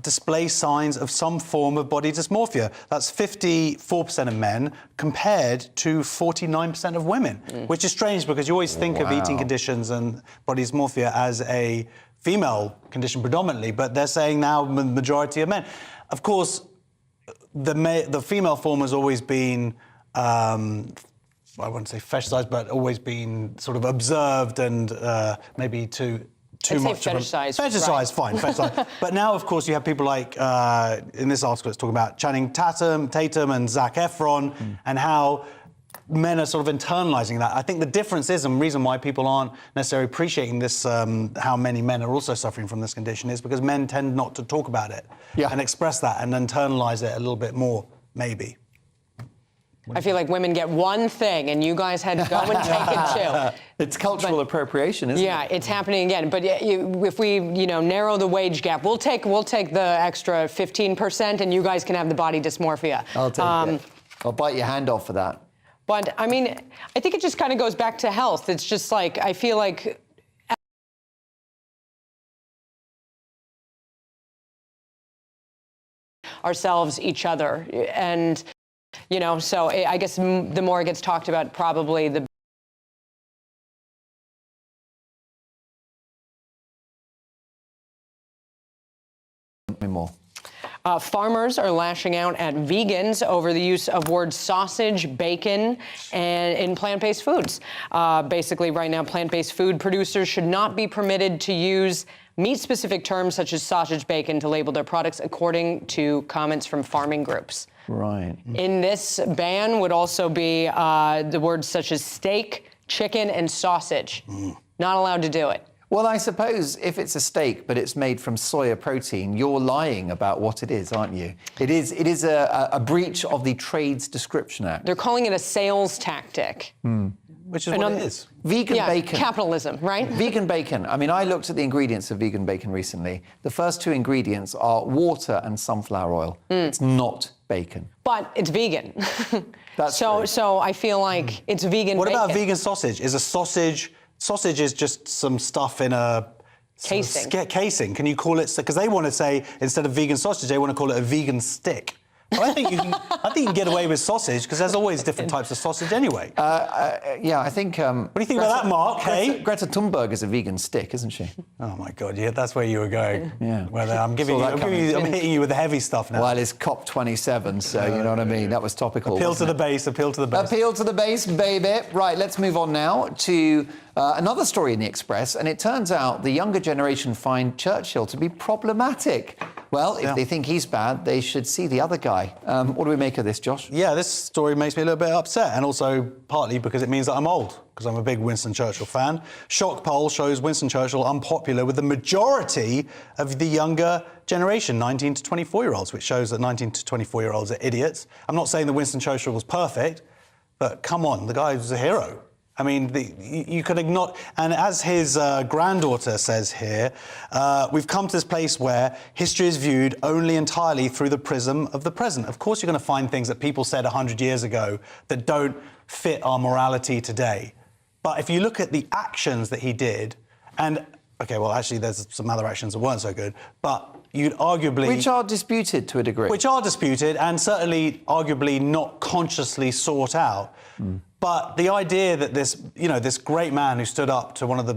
display signs of some form of body dysmorphia. That's 54% of men compared to 49% of women, which is strange because you always think of eating conditions and body dysmorphia as a female condition predominantly, but they're saying now the majority of men. Of course, the female form has always been, I wouldn't say fetishized, but always been sort of observed and maybe too much of fetishized. Fetishized, fine, fetishized. But now, of course, you have people like, in this article, it's talking about Channing Tatum and Zac Efron, and how men are sort of internalizing that. I think the difference is, and the reason why people aren't necessarily appreciating this, how many men are also suffering from this condition, is because men tend not to talk about it and express that and internalize it a little bit more, maybe. I feel like women get one thing, and you guys had to go and take it too. It's cultural appropriation, isn't it? Yeah, it's happening again. But if we, narrow the wage gap, we'll take the extra 15%, and you guys can have the body dysmorphia. I'll take it. I'll bite your hand off for that. But I mean, I think it just kind of goes back to health. It's just like, I feel like ourselves, each other, and so I guess the more it gets talked about, probably the more. Farmers are lashing out at vegans over the use of words sausage, bacon, and in plant-based foods. Basically, right now, plant-based food producers should not be permitted to use meat-specific terms such as sausage, bacon to label their products, according to comments from farming groups. Right. In this ban would also be the words such as steak, chicken, and sausage. Not allowed to do it. Well, I suppose if it's a steak, but it's made from soya protein, you're lying about what it is, aren't you? It is a breach of the Trades Description Act. They're calling it a sales tactic. Which is what it is. Vegan bacon. Capitalism, right? Vegan bacon. I mean, I looked at the ingredients of vegan bacon recently. The first two ingredients are water and sunflower oil. It's not bacon. But it's vegan. That's so I feel like it's vegan What bacon. about vegan sausage? Is a sausage is just some stuff in a Casing. Casing. Can you call it? Because they want to say instead of vegan sausage, they want to call it a vegan stick. But I think you can get away with sausage because there's always different types of sausage anyway. Yeah, I think. What do you think about that, Mark? Hey, Greta Thunberg is a vegan stick, isn't she? Oh my God, yeah, that's where you were going. Yeah. Well, I'm hitting you with the heavy stuff now. Well, it's COP27, so you know what I mean. That was topical. Appeal to the base. Appeal to the base. Appeal to the base, baby. Right, let's move on now to another story in the Express, and it turns out the younger generation find Churchill to be problematic. Well, if they think he's bad, they should see the other guy. What do we make of this, Josh? Yeah, this story makes me a little bit upset, and also partly because it means that I'm old, because I'm a big Winston Churchill fan. Shock poll shows Winston Churchill unpopular with the majority of the younger generation, 19 to 24-year-olds, which shows that 19 to 24-year-olds are idiots. I'm not saying that Winston Churchill was perfect, but come on, the guy was a hero. I mean, you could ignore... And as his granddaughter says here, we've come to this place where history is viewed only entirely through the prism of the present. Of course, you're going to find things that people said 100 years ago that don't fit our morality today. But if you look at the actions that he did, and, OK, well, actually, there's some other actions that weren't so good, but you'd arguably... Which are disputed to a degree. Which are disputed and certainly, arguably, not consciously sought out. But the idea that this great man who stood up to one of the,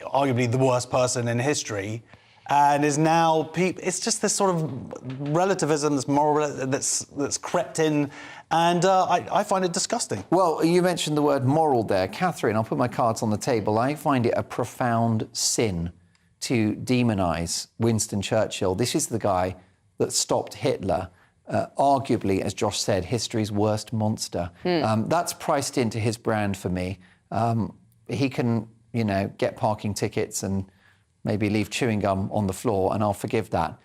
arguably the worst person in history, and is now, it's just this sort of relativism, this moral that's crept in, and I find it disgusting. Well, you mentioned the word moral there. Catherine, I'll put my cards on the table. I find it a profound sin to demonise Winston Churchill. This is the guy that stopped Hitler. Arguably, as Josh said, history's worst monster. That's priced into his brand for me. He can, get parking tickets and maybe leave chewing gum on the floor, and I'll forgive that.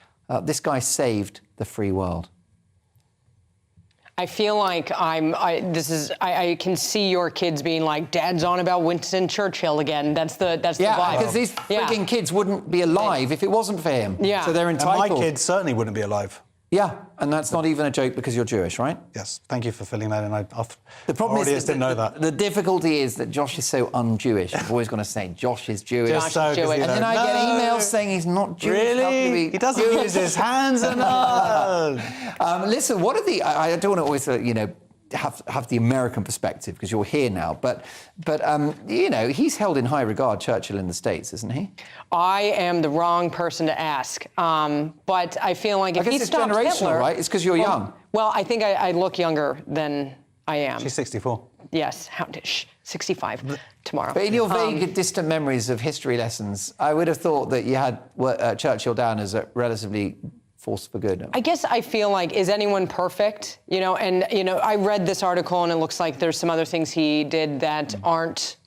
This guy saved the free world. I feel like I can see your kids being like, Dad's on about Winston Churchill again. That's the vibe. Yeah, because these frigging kids wouldn't be alive if it wasn't for him. Yeah. So they're entitled. And my kids certainly wouldn't be alive. Yeah, and that's not even a joke because you're Jewish, right? Yes, thank you for filling that in. The problem is didn't know that. The difficulty is that Josh is so un-Jewish. I've always got to say Josh is Jewish. Just so, and then I get emails saying he's not Jewish. Really? He doesn't use his hands enough. Listen, what are the... I don't want to always, have the American perspective because you're here now, but he's held in high regard, Churchill, in the States, isn't he? I am the wrong person to ask, but I feel like if he stopped generational, Hitler, right? It's because you're young. Well, I think I look younger than I am. She's 64. Yes, 65 tomorrow. But in your vague, distant memories of history lessons, I would have thought that you had Churchill down as a relatively force for good. I guess I feel like, is anyone perfect? I read this article and it looks like there's some other things he did that aren't,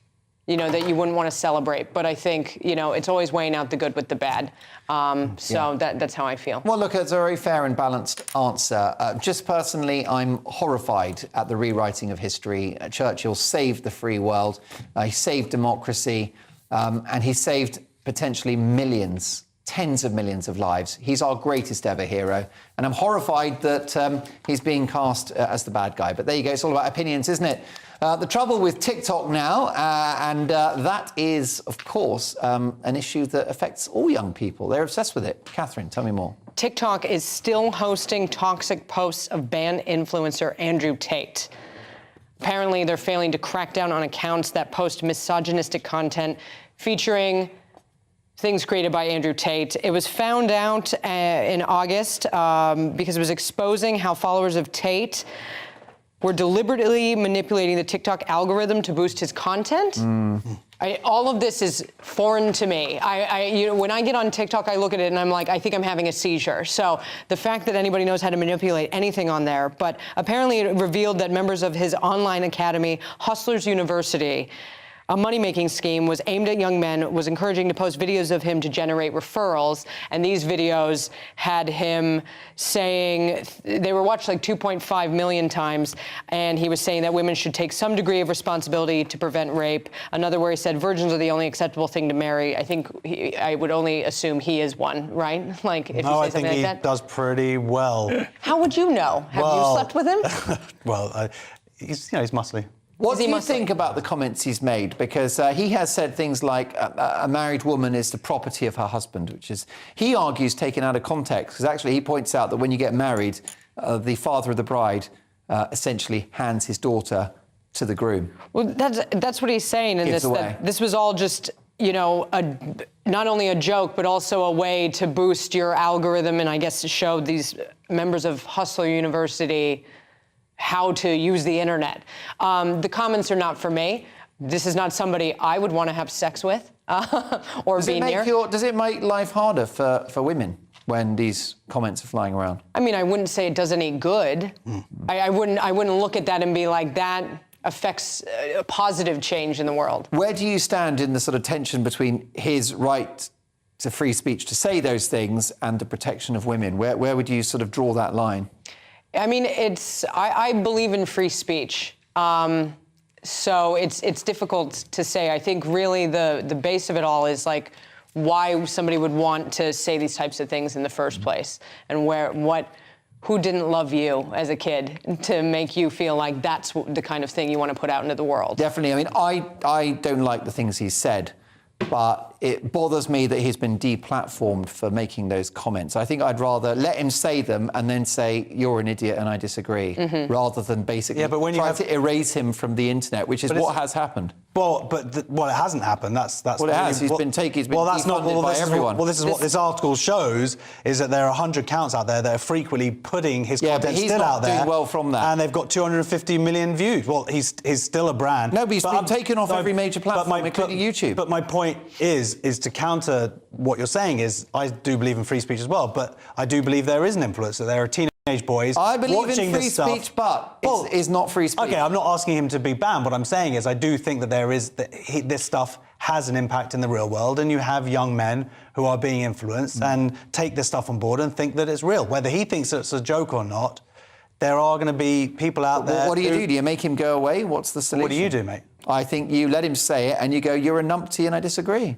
that you wouldn't want to celebrate. But I think, it's always weighing out the good with the bad. That's how I feel. Well, look, it's a very fair and balanced answer. Just personally, I'm horrified at the rewriting of history. Churchill saved the free world. He saved democracy. And he saved potentially millions, tens of millions of lives. He's our greatest ever hero. And I'm horrified that he's being cast as the bad guy. But there you go. It's all about opinions, isn't it? The trouble with TikTok now, and that is, of course, an issue that affects all young people. They're obsessed with it. Catherine, tell me more. TikTok is still hosting toxic posts of banned influencer Andrew Tate. Apparently, they're failing to crack down on accounts that post misogynistic content featuring things created by Andrew Tate. It was found out in August because it was exposing how followers of Tate were deliberately manipulating the TikTok algorithm to boost his content. All of this is foreign to me. When I get on TikTok, I look at it and I'm like, I think I'm having a seizure. So the fact that anybody knows how to manipulate anything on there, but apparently it revealed that members of his online academy, Hustlers University, a money-making scheme, was aimed at young men, was encouraging to post videos of him to generate referrals. And these videos had him saying, they were watched like 2.5 million times, and he was saying that women should take some degree of responsibility to prevent rape. Another where he said virgins are the only acceptable thing to marry. I think I would only assume he is one, right? Like, if No, you I say think something he like that. does pretty well. How would you know? Have you slept with him? Well, he's muscly. What do you think about the comments he's made? Because he has said things like a married woman is the property of her husband, which is, he argues, taken out of context. Because actually he points out that when you get married, the father of the bride essentially hands his daughter to the groom. Well, that's what he's saying in this. That this was all just, you know, not only a joke, but also a way to boost your algorithm, and I guess to show these members of Hustler University how to use the internet. The comments are not for me. This is not somebody I would want to have sex with or be near. Does it make life harder for women when these comments are flying around? I mean, I wouldn't say it does any good. I wouldn't look at that and be like, that affects a positive change in the world. Where do you stand in the sort of tension between his right to free speech to say those things and the protection of women? Where would you sort of draw that line? I mean, I believe in free speech. So it's difficult to say. I think really the base of it all is like why somebody would want to say these types of things in the first place, and who didn't love you as a kid to make you feel like that's the kind of thing you want to put out into the world. Definitely. I mean, I don't like the things he's said, but it bothers me that he's been deplatformed for making those comments. I think I'd rather let him say them and then say, you're an idiot and I disagree, rather than basically try to erase him from the internet, which is what has happened. Well, it hasn't happened. That's well, it has. He's been defunded by everyone. This is what this article shows, is that there are 100 accounts out there that are frequently putting his content still out there. But he's not doing well from that. And they've got 250 million views. Well, he's still a brand. No, but he's been taken off every major platform, including YouTube. But my point is to counter what you're saying is, I do believe in free speech as well, but I do believe there is an influence, that there are teenage boys I believe watching in free this stuff. speech, but it's not free speech. Okay, I'm not asking him to be banned. What I'm saying is I do think that this stuff has an impact in the real world, and you have young men who are being influenced and take this stuff on board and think that it's real. Whether he thinks it's a joke or not, there are going to be people out there. What do you do? Do you make him go away? What's the solution? What do you do, mate? I think you let him say it and you go, you're a numpty and I disagree.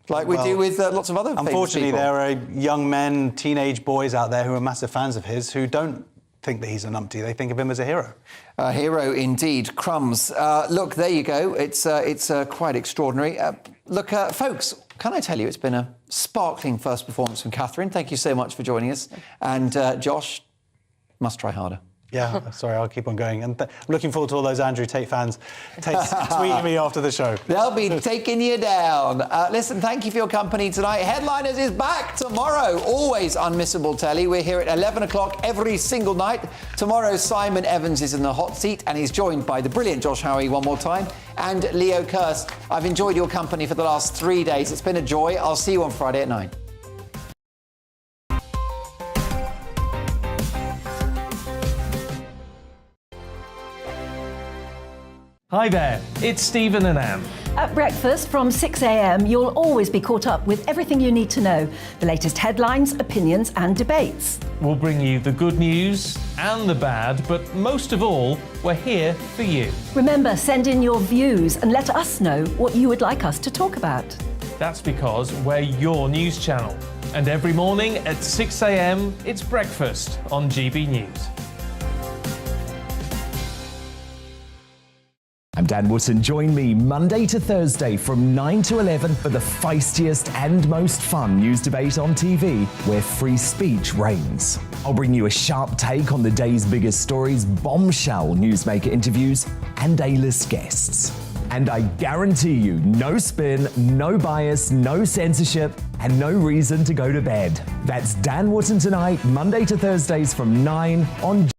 Like we do with lots of other unfortunately, famous people. there are young men, teenage boys out there who are massive fans of his who don't think that he's a numpty. They think of him as a hero. A hero indeed. Crumbs. Look, there you go. It's quite extraordinary. Look, folks, can I tell you, it's been a sparkling first performance from Catherine. Thank you so much for joining us. And Josh, must try harder. Yeah, sorry, I'll keep on going. And I'm looking forward to all those Andrew Tate fans tweeting me after the show. They'll be taking you down. Listen, thank you for your company tonight. Headliners is back tomorrow. Always unmissable telly. We're here at 11 o'clock every single night. Tomorrow, Simon Evans is in the hot seat, and he's joined by the brilliant Josh Howie one more time, and Leo Kearse. I've enjoyed your company for the last 3 days. It's been a joy. I'll see you on Friday at 9. Hi there, it's Stephen and Anne. At breakfast from 6 a.m, you'll always be caught up with everything you need to know, the latest headlines, opinions and debates. We'll bring you the good news and the bad, but most of all, we're here for you. Remember, send in your views and let us know what you would like us to talk about. That's because we're your news channel. And every morning at 6 a.m, it's breakfast on GB News. I'm Dan Wootton. Join me Monday to Thursday from 9 to 11 for the feistiest and most fun news debate on TV, where free speech reigns. I'll bring you a sharp take on the day's biggest stories, bombshell newsmaker interviews, and A-list guests. And I guarantee you, no spin, no bias, no censorship, and no reason to go to bed. That's Dan Wootton Tonight, Monday to Thursdays from 9 on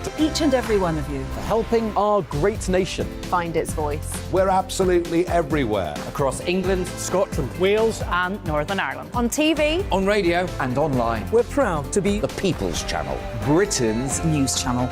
To each and every one of you. For helping our great nation find its voice. We're absolutely everywhere. across England, Scotland, Wales and Northern Ireland. On TV, On radio, And online. we're proud to be The People's Channel. Britain's news channel.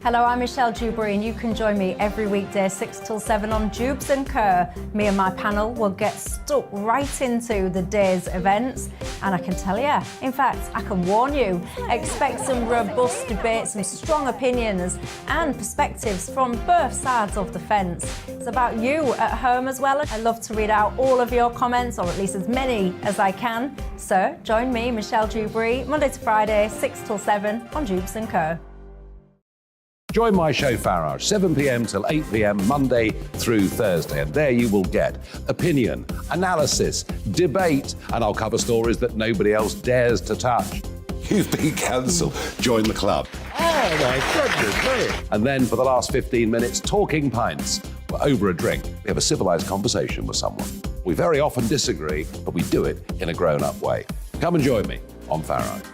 Hello, I'm Michelle Dewberry, and you can join me every weekday 6 till 7 on Jubes and Kerr. Me and my panel will get stuck right into the day's events, and I can tell you, in fact, I can warn you, expect some robust debates, some strong opinions and perspectives from both sides of the fence. It's about you at home as well. I love to read out all of your comments, or at least as many as I can. So join me, Michelle Dewberry, Monday to Friday, 6 till 7 on Jubes and Kerr. Join my show Farage, 7 p.m. till 8 p.m. Monday through Thursday, and there you will get opinion, analysis, debate, and I'll cover stories that nobody else dares to touch. You've been cancelled. Join the club. Oh my goodness, And then for the last 15 minutes, talking pints. We're over a drink. We have a civilised conversation with someone. We very often disagree, but we do it in a grown-up way. Come and join me on Farage.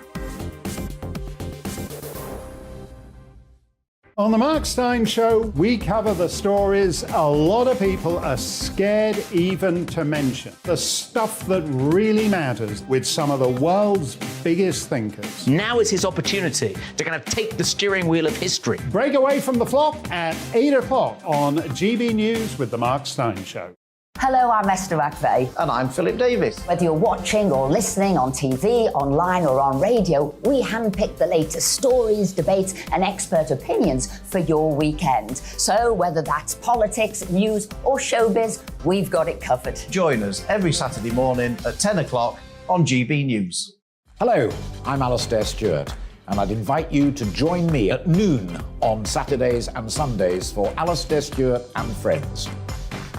On the Mark Steyn Show, we cover the stories a lot of people are scared even to mention. The stuff that really matters with some of the world's biggest thinkers. Now is his opportunity to kind of take the steering wheel of history. Break away from the flock at 8 o'clock on GB News with the Mark Steyn Show. Hello, I'm Esther McVeigh. And I'm Philip Davis. Whether you're watching or listening on TV, online or on radio, we handpick the latest stories, debates and expert opinions for your weekend. So whether that's politics, news or showbiz, we've got it covered. Join us every Saturday morning at 10 o'clock on GB News. Hello, I'm Alastair Stewart, and I'd invite you to join me at noon on Saturdays and Sundays for Alastair Stewart and Friends.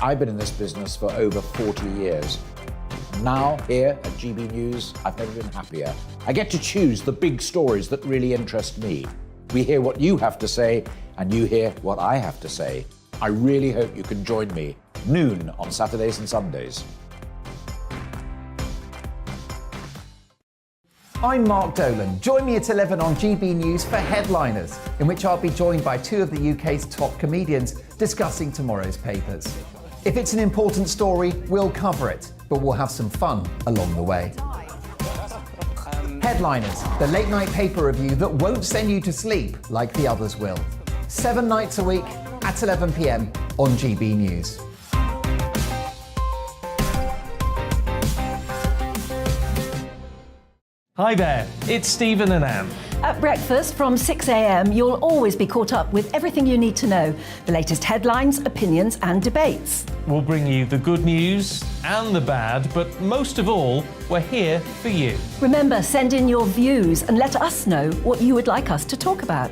I've been in this business for over 40 years. Now, here at GB News, I've never been happier. I get to choose the big stories that really interest me. We hear what you have to say, and you hear what I have to say. I really hope you can join me, noon on Saturdays and Sundays. I'm Mark Dolan. Join me at 11 on GB News for Headliners, in which I'll be joined by two of the UK's top comedians discussing tomorrow's papers. If it's an important story, we'll cover it, but we'll have some fun along the way. Headliners, the late night paper review that won't send you to sleep like the others will. 7 nights a week at 11 p.m. on GB News. Hi there, it's Stephen and Anne. At breakfast from 6 a.m, you'll always be caught up with everything you need to know, the latest headlines, opinions and debates. We'll bring you the good news and the bad, but most of all, we're here for you. Remember, send in your views and let us know what you would like us to talk about.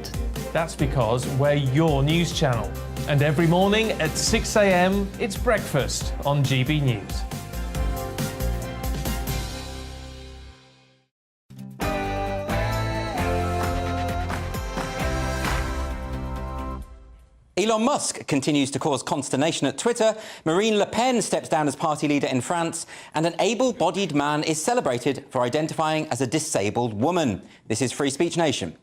That's because we're your news channel. And every morning at 6 a.m, it's breakfast on GB News. Elon Musk continues to cause consternation at Twitter, Marine Le Pen steps down as party leader in France, and an able-bodied man is celebrated for identifying as a disabled woman. This is Free Speech Nation.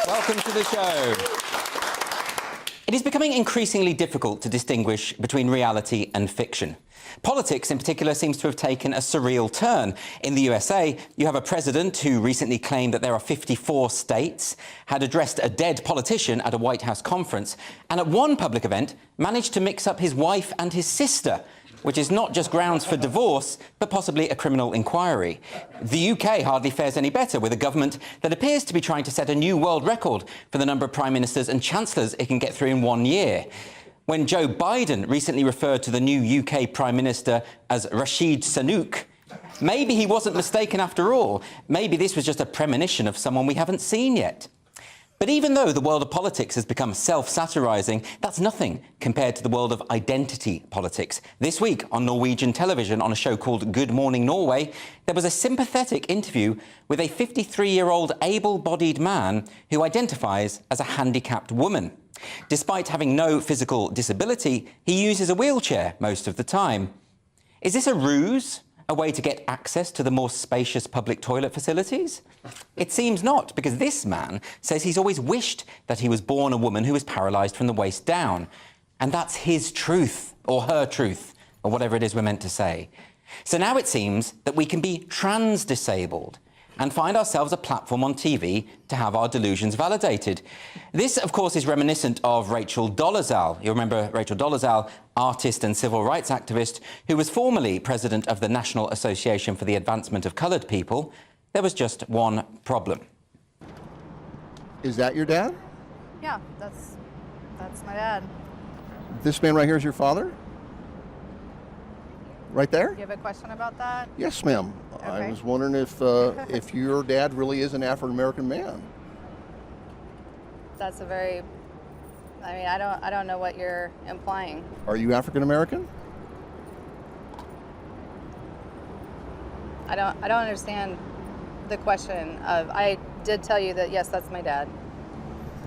Welcome to the show. It is becoming increasingly difficult to distinguish between reality and fiction. Politics, in particular, seems to have taken a surreal turn. In the USA, you have a president who recently claimed that there are 54 states, had addressed a dead politician at a White House conference, and at one public event managed to mix up his wife and his sister, which is not just grounds for divorce, but possibly a criminal inquiry. The UK hardly fares any better, with a government that appears to be trying to set a new world record for the number of prime ministers and chancellors it can get through in 1 year. When Joe Biden recently referred to the new UK Prime Minister as Rashid Sunak, maybe he wasn't mistaken after all. Maybe this was just a premonition of someone we haven't seen yet. But even though the world of politics has become self-satirising, that's nothing compared to the world of identity politics. This week on Norwegian television, on a show called Good Morning Norway, there was a sympathetic interview with a 53-year-old able-bodied man who identifies as a handicapped woman. Despite having no physical disability, he uses a wheelchair most of the time. Is this a ruse? A way to get access to the more spacious public toilet facilities? It seems not, because this man says he's always wished that he was born a woman who was paralysed from the waist down. And that's his truth, or her truth, or whatever it is we're meant to say. So now it seems that we can be trans-disabled and find ourselves a platform on TV to have our delusions validated. This, of course, is reminiscent of Rachel Dolezal. You remember Rachel Dolezal, artist and civil rights activist, who was formerly president of the National Association for the Advancement of Coloured People. There was just one problem. Is that your dad? Yeah, that's my dad. This man right here is your father? Right there? You have a question about that? Yes, ma'am. Okay. I was wondering if your dad really is an African-American man. That's a very, I mean, I don't know what you're implying. Are you African-American? I don't understand the question of, I did tell you that, yes, that's my dad.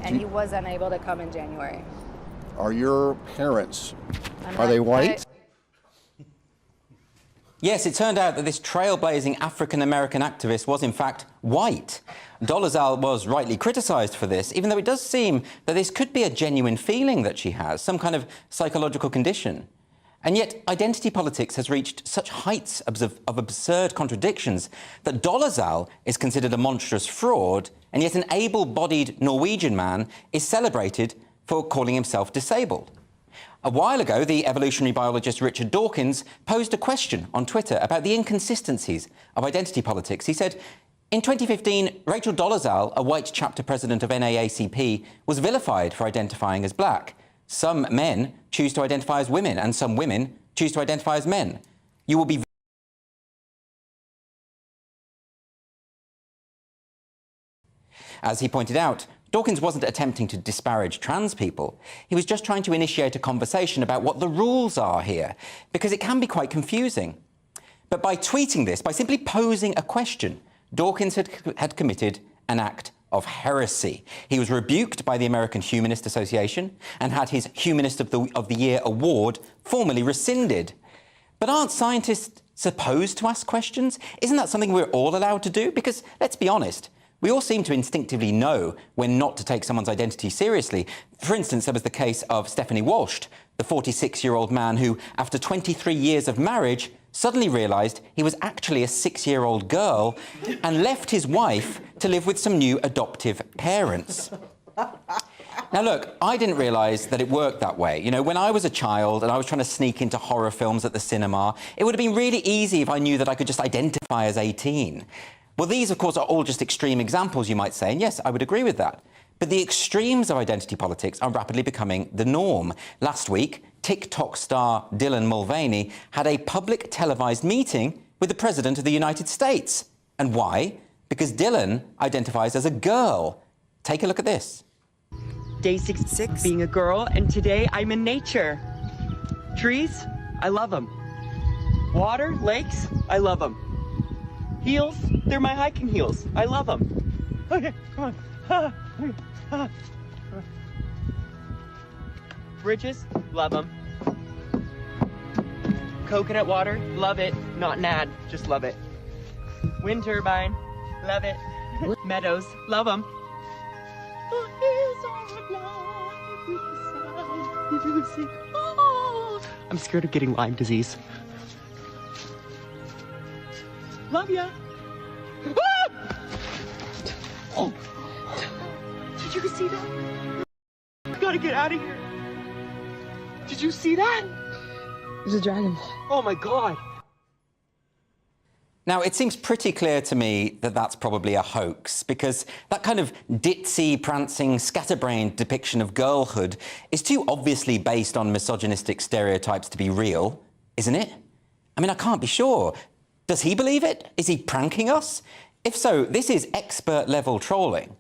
And he was unable to come in January. Are your parents, are they white? Yes, it turned out that this trailblazing African-American activist was, in fact, white. Dolezal was rightly criticised for this, even though it does seem that this could be a genuine feeling that she has, some kind of psychological condition. And yet, identity politics has reached such heights of absurd contradictions that Dolezal is considered a monstrous fraud, and yet an able-bodied Norwegian man is celebrated for calling himself disabled. A while ago, the evolutionary biologist Richard Dawkins posed a question on Twitter about the inconsistencies of identity politics. He said, in 2015, Rachel Dolezal, a white chapter president of NAACP, was vilified for identifying as black. Some men choose to identify as women, and some women choose to identify as men. You will be... As he pointed out, Dawkins wasn't attempting to disparage trans people. He was just trying to initiate a conversation about what the rules are here, because it can be quite confusing. But by tweeting this, by simply posing a question, Dawkins had committed an act of heresy. He was rebuked by the American Humanist Association and had his Humanist of the Year award formally rescinded. But aren't scientists supposed to ask questions? Isn't that something we're all allowed to do? Because, let's be honest, we all seem to instinctively know when not to take someone's identity seriously. For instance, there was the case of Stephanie Walsh, the 46-year-old man who, after 23 years of marriage, suddenly realised he was actually a 6-year-old girl and left his wife to live with some new adoptive parents. Now, look, I didn't realise that it worked that way. You know, when I was a child and I was trying to sneak into horror films at the cinema, it would have been really easy if I knew that I could just identify as 18. Well, these, of course, are all just extreme examples, you might say, and yes, I would agree with that. But the extremes of identity politics are rapidly becoming the norm. Last week, TikTok star Dylan Mulvaney had a public televised meeting with the President of the United States. And why? Because Dylan identifies as a girl. Take a look at this. Day 66, being a girl, and today I'm in nature. Trees, I love them. Water, lakes, I love them. Heels, they're my hiking heels. I love them. Okay, come on. Bridges, love them. Coconut water, love it. Not nad, just love it. Wind turbine, love it. Meadows, love them. I'm scared of getting Lyme disease. Love ya. Oh. Did you see that? We gotta get out of here. Did you see that? There's a dragonfly. Oh my God. Now, it seems pretty clear to me that that's probably a hoax, because that kind of ditzy, prancing, scatterbrained depiction of girlhood is too obviously based on misogynistic stereotypes to be real, isn't it? I mean, I can't be sure. Does he believe it? Is he pranking us? If so, this is expert-level trolling.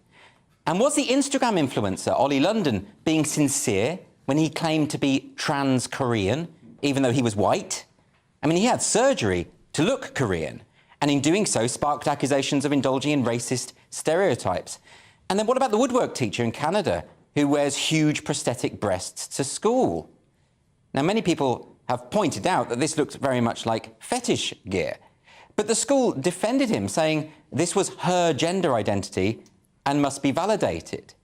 And was the Instagram influencer, Ollie London, being sincere when he claimed to be trans-Korean, even though he was white? I mean, he had surgery to look Korean, and in doing so sparked accusations of indulging in racist stereotypes. And then what about the woodwork teacher in Canada who wears huge prosthetic breasts to school? Now, many people have pointed out that this looks very much like fetish gear. But the school defended him, saying this was her gender identity and must be validated.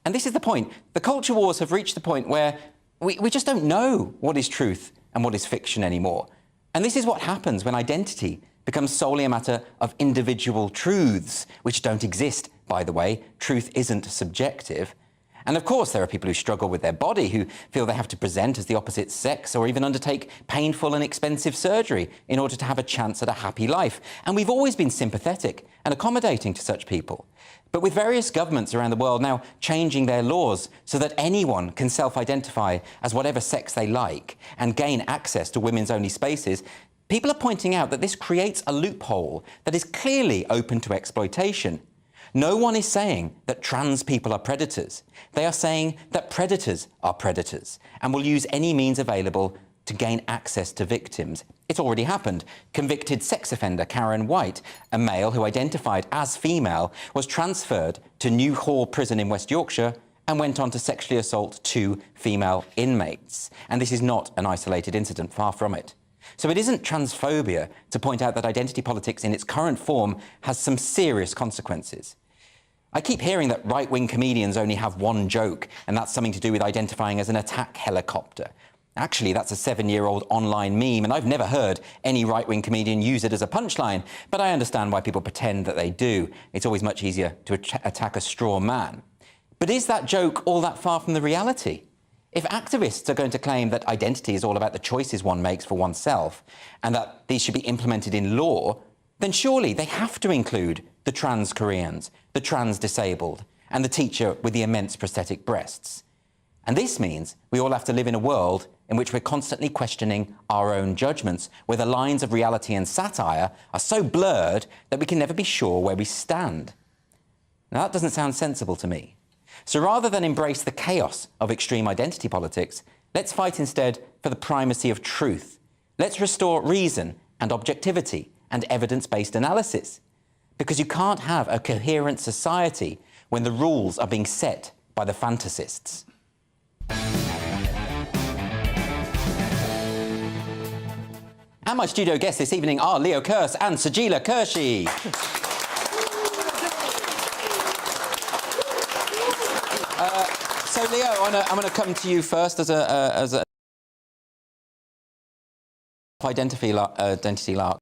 And this is the point. The culture wars have reached the point where we just don't know what is truth and what is fiction anymore. And this is what happens when identity becomes solely a matter of individual truths, which don't exist, by the way. Truth isn't subjective. And of course, there are people who struggle with their body, who feel they have to present as the opposite sex or even undertake painful and expensive surgery in order to have a chance at a happy life. And we've always been sympathetic and accommodating to such people. But with various governments around the world now changing their laws so that anyone can self-identify as whatever sex they like and gain access to women's-only spaces, people are pointing out that this creates a loophole that is clearly open to exploitation. No one is saying that trans people are predators. They are saying that predators are predators and will use any means available to gain access to victims. It's already happened. Convicted sex offender Karen White, a male who identified as female, was transferred to New Hall Prison in West Yorkshire and went on to sexually assault 2 female inmates. And this is not an isolated incident, far from it. So it isn't transphobia to point out that identity politics in its current form has some serious consequences. I keep hearing that right-wing comedians only have one joke, and that's something to do with identifying as an attack helicopter. Actually, that's a 7-year-old online meme, and I've never heard any right-wing comedian use it as a punchline, but I understand why people pretend that they do. It's always much easier to attack a straw man. But is that joke all that far from the reality? If activists are going to claim that identity is all about the choices one makes for oneself and that these should be implemented in law, then surely they have to include the trans Koreans, the trans disabled, and the teacher with the immense prosthetic breasts. And this means we all have to live in a world in which we're constantly questioning our own judgments, where the lines of reality and satire are so blurred that we can never be sure where we stand. Now, that doesn't sound sensible to me. So rather than embrace the chaos of extreme identity politics, let's fight instead for the primacy of truth. Let's restore reason and objectivity and evidence-based analysis. Because you can't have a coherent society when the rules are being set by the fantasists. And my studio guests this evening are Leo Kearse and Sajeela Kershi. So, Leo, I'm going to come to you first as a identity lark.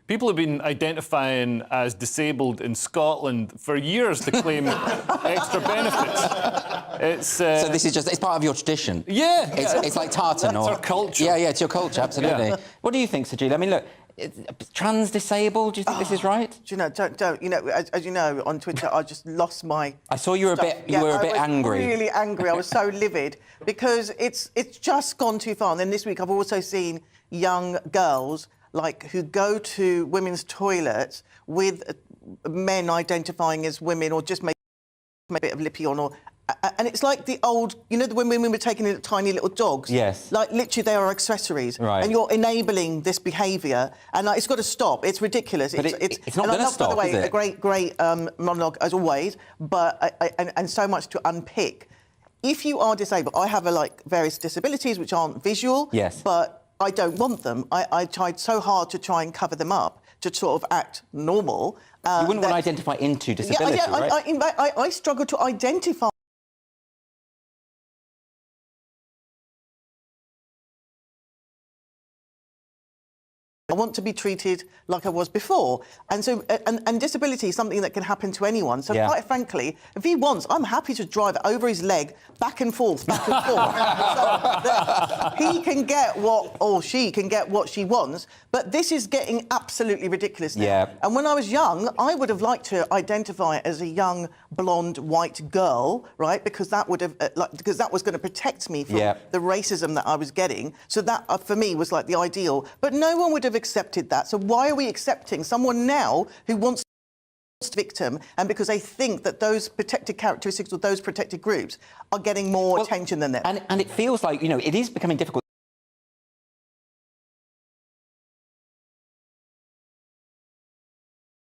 People have been identifying as disabled in Scotland for years to claim extra benefits. So this is just—it's part of your tradition. Yeah, it's like tartan. That's our culture. Yeah, it's your culture, absolutely. Yeah. What do you think, Sajeela? I mean, look, trans disabled. Do you think this is right? Do you know? Don't you know? As you know, on Twitter, I just lost my. I saw you were a bit. You were a bit angry. Really angry. I was so livid because it's just gone too far. And then this week, I've also seen young girls who go to women's toilets with men identifying as women, or just make a bit of lippy on, and it's like the old, when women were taking in tiny little dogs. Yes. Like literally, they are accessories, right. And you're enabling this behaviour, and it's got to stop. It's ridiculous. But it's not going to stop, by the way, is it? A great monologue as always, but and so much to unpick. If you are disabled, I have various disabilities which aren't visual. Yes. But I don't want them. I tried so hard to try and cover them up, to sort of act normal. You wouldn't want to identify into disability, right? I struggle to identify. I want to be treated like I was before. And so, and disability is something that can happen to anyone. So quite frankly, if he wants, I'm happy to drive over his leg back and forth, so that he can get or she can get what she wants. But this is getting absolutely ridiculous now. Yeah. And when I was young, I would have liked to identify as a young, blonde, white girl, right? Because that would have, because that was going to protect me from the racism that I was getting. So that, for me, was like the ideal. But no one would have accepted that. So why are we accepting someone now who wants to be a victim, and because they think that those protected characteristics or those protected groups are getting more attention than them? And it feels like, it is becoming difficult.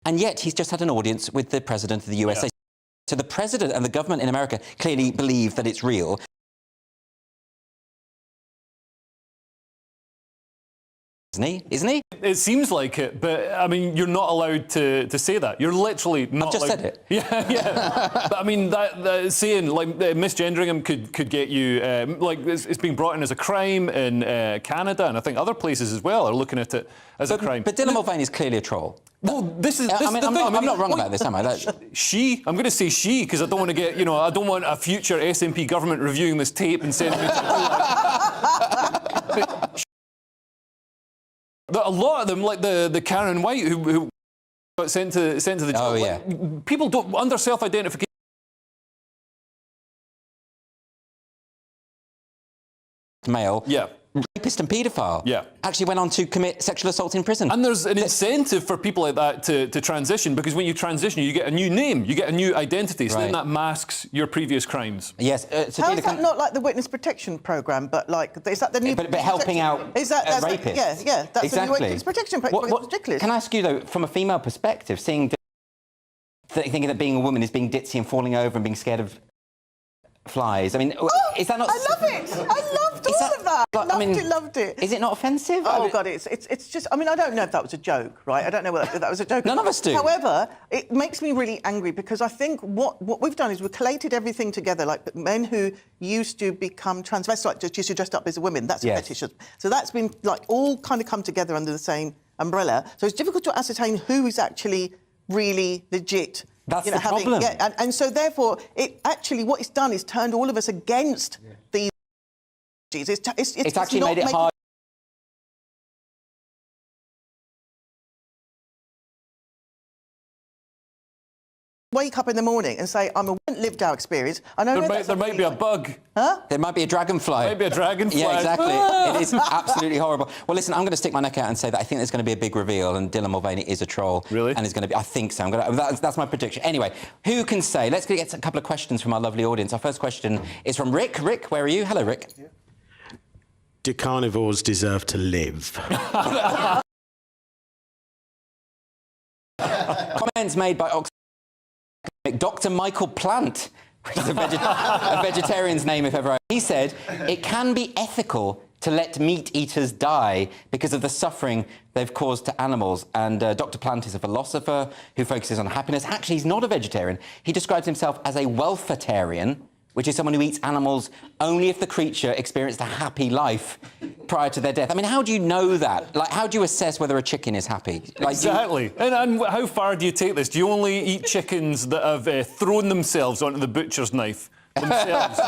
And yet he's just had an audience with the president of the USA. So the president and the government in America clearly believe that it's real. Isn't he? It seems like it, but I mean, you're not allowed to say that. You're literally not. I've just allowed... said it. Yeah. But I mean, that saying like misgendering him could get you like it's being brought in as a crime in Canada, and I think other places as well are looking at it as a crime. But Dylan Mulvaney is clearly a troll. Well, this is. I mean, I'm not wrong about this, am I? I'm going to say she because I don't want to get. You know, I don't want a future SNP government reviewing this tape and sending me to. A lot of them, like the Karen White, who got sent to the jail. Oh, yeah. Like, people don't under self-identification. Male. Yeah. Rapist and paedophile. Yeah. Actually went on to commit sexual assault in prison. And there's an incentive for people like that to transition, because when you transition, you get a new name, you get a new identity, so then that masks your previous crimes. Yes. So how is that not like the witness protection programme, but like, is that the new... But helping out rapists. Yeah, that's exactly. the new witness protection programme. It's ridiculous. Can I ask you, though, from a female perspective, thinking that being a woman is being ditzy and falling over and being scared of flies, I mean, is that not... I love it! I loved all of that! Loved it. Is it not offensive? Oh, God, it's just... I mean, I don't know if that was a joke, right? I don't know whether that was a joke. None of us do. However, it makes me really angry because I think what we've done is we've collated everything together, like men who used to become transvestite, just used to dress up as a woman. That's a fetish. So that's been, like, all kind of come together under the same umbrella. So it's difficult to ascertain who is actually really legit. That's the problem. Yeah, and so therefore, it actually what it's done is turned all of us against these. It's actually made it hard. Wake up in the morning and say, I'm a lived our experience. I know there might be a bug. Huh? There might be a dragonfly. Maybe a dragonfly. Yeah, exactly. It is absolutely horrible. Well, listen, I'm going to stick my neck out and say that I think there's going to be a big reveal, and Dylan Mulvaney is a troll. Really? And it's going to be. I think so. That's my prediction. Anyway, who can say? Let's get a couple of questions from our lovely audience. Our first question is from Rick. Rick, where are you? Hello, Rick. Yeah. Do carnivores deserve to live? Comments made by Dr. Michael Plant, which is a vegetarian's name if ever I... He said, it can be ethical to let meat eaters die because of the suffering they've caused to animals. And Dr. Plant is a philosopher who focuses on happiness. Actually, he's not a vegetarian. He describes himself as a welfaretarian, which is someone who eats animals only if the creature experienced a happy life prior to their death. I mean, how do you know that? Like, how do you assess whether a chicken is happy? Like, exactly. And how far do you take this? Do you only eat chickens that have thrown themselves onto the butcher's knife themselves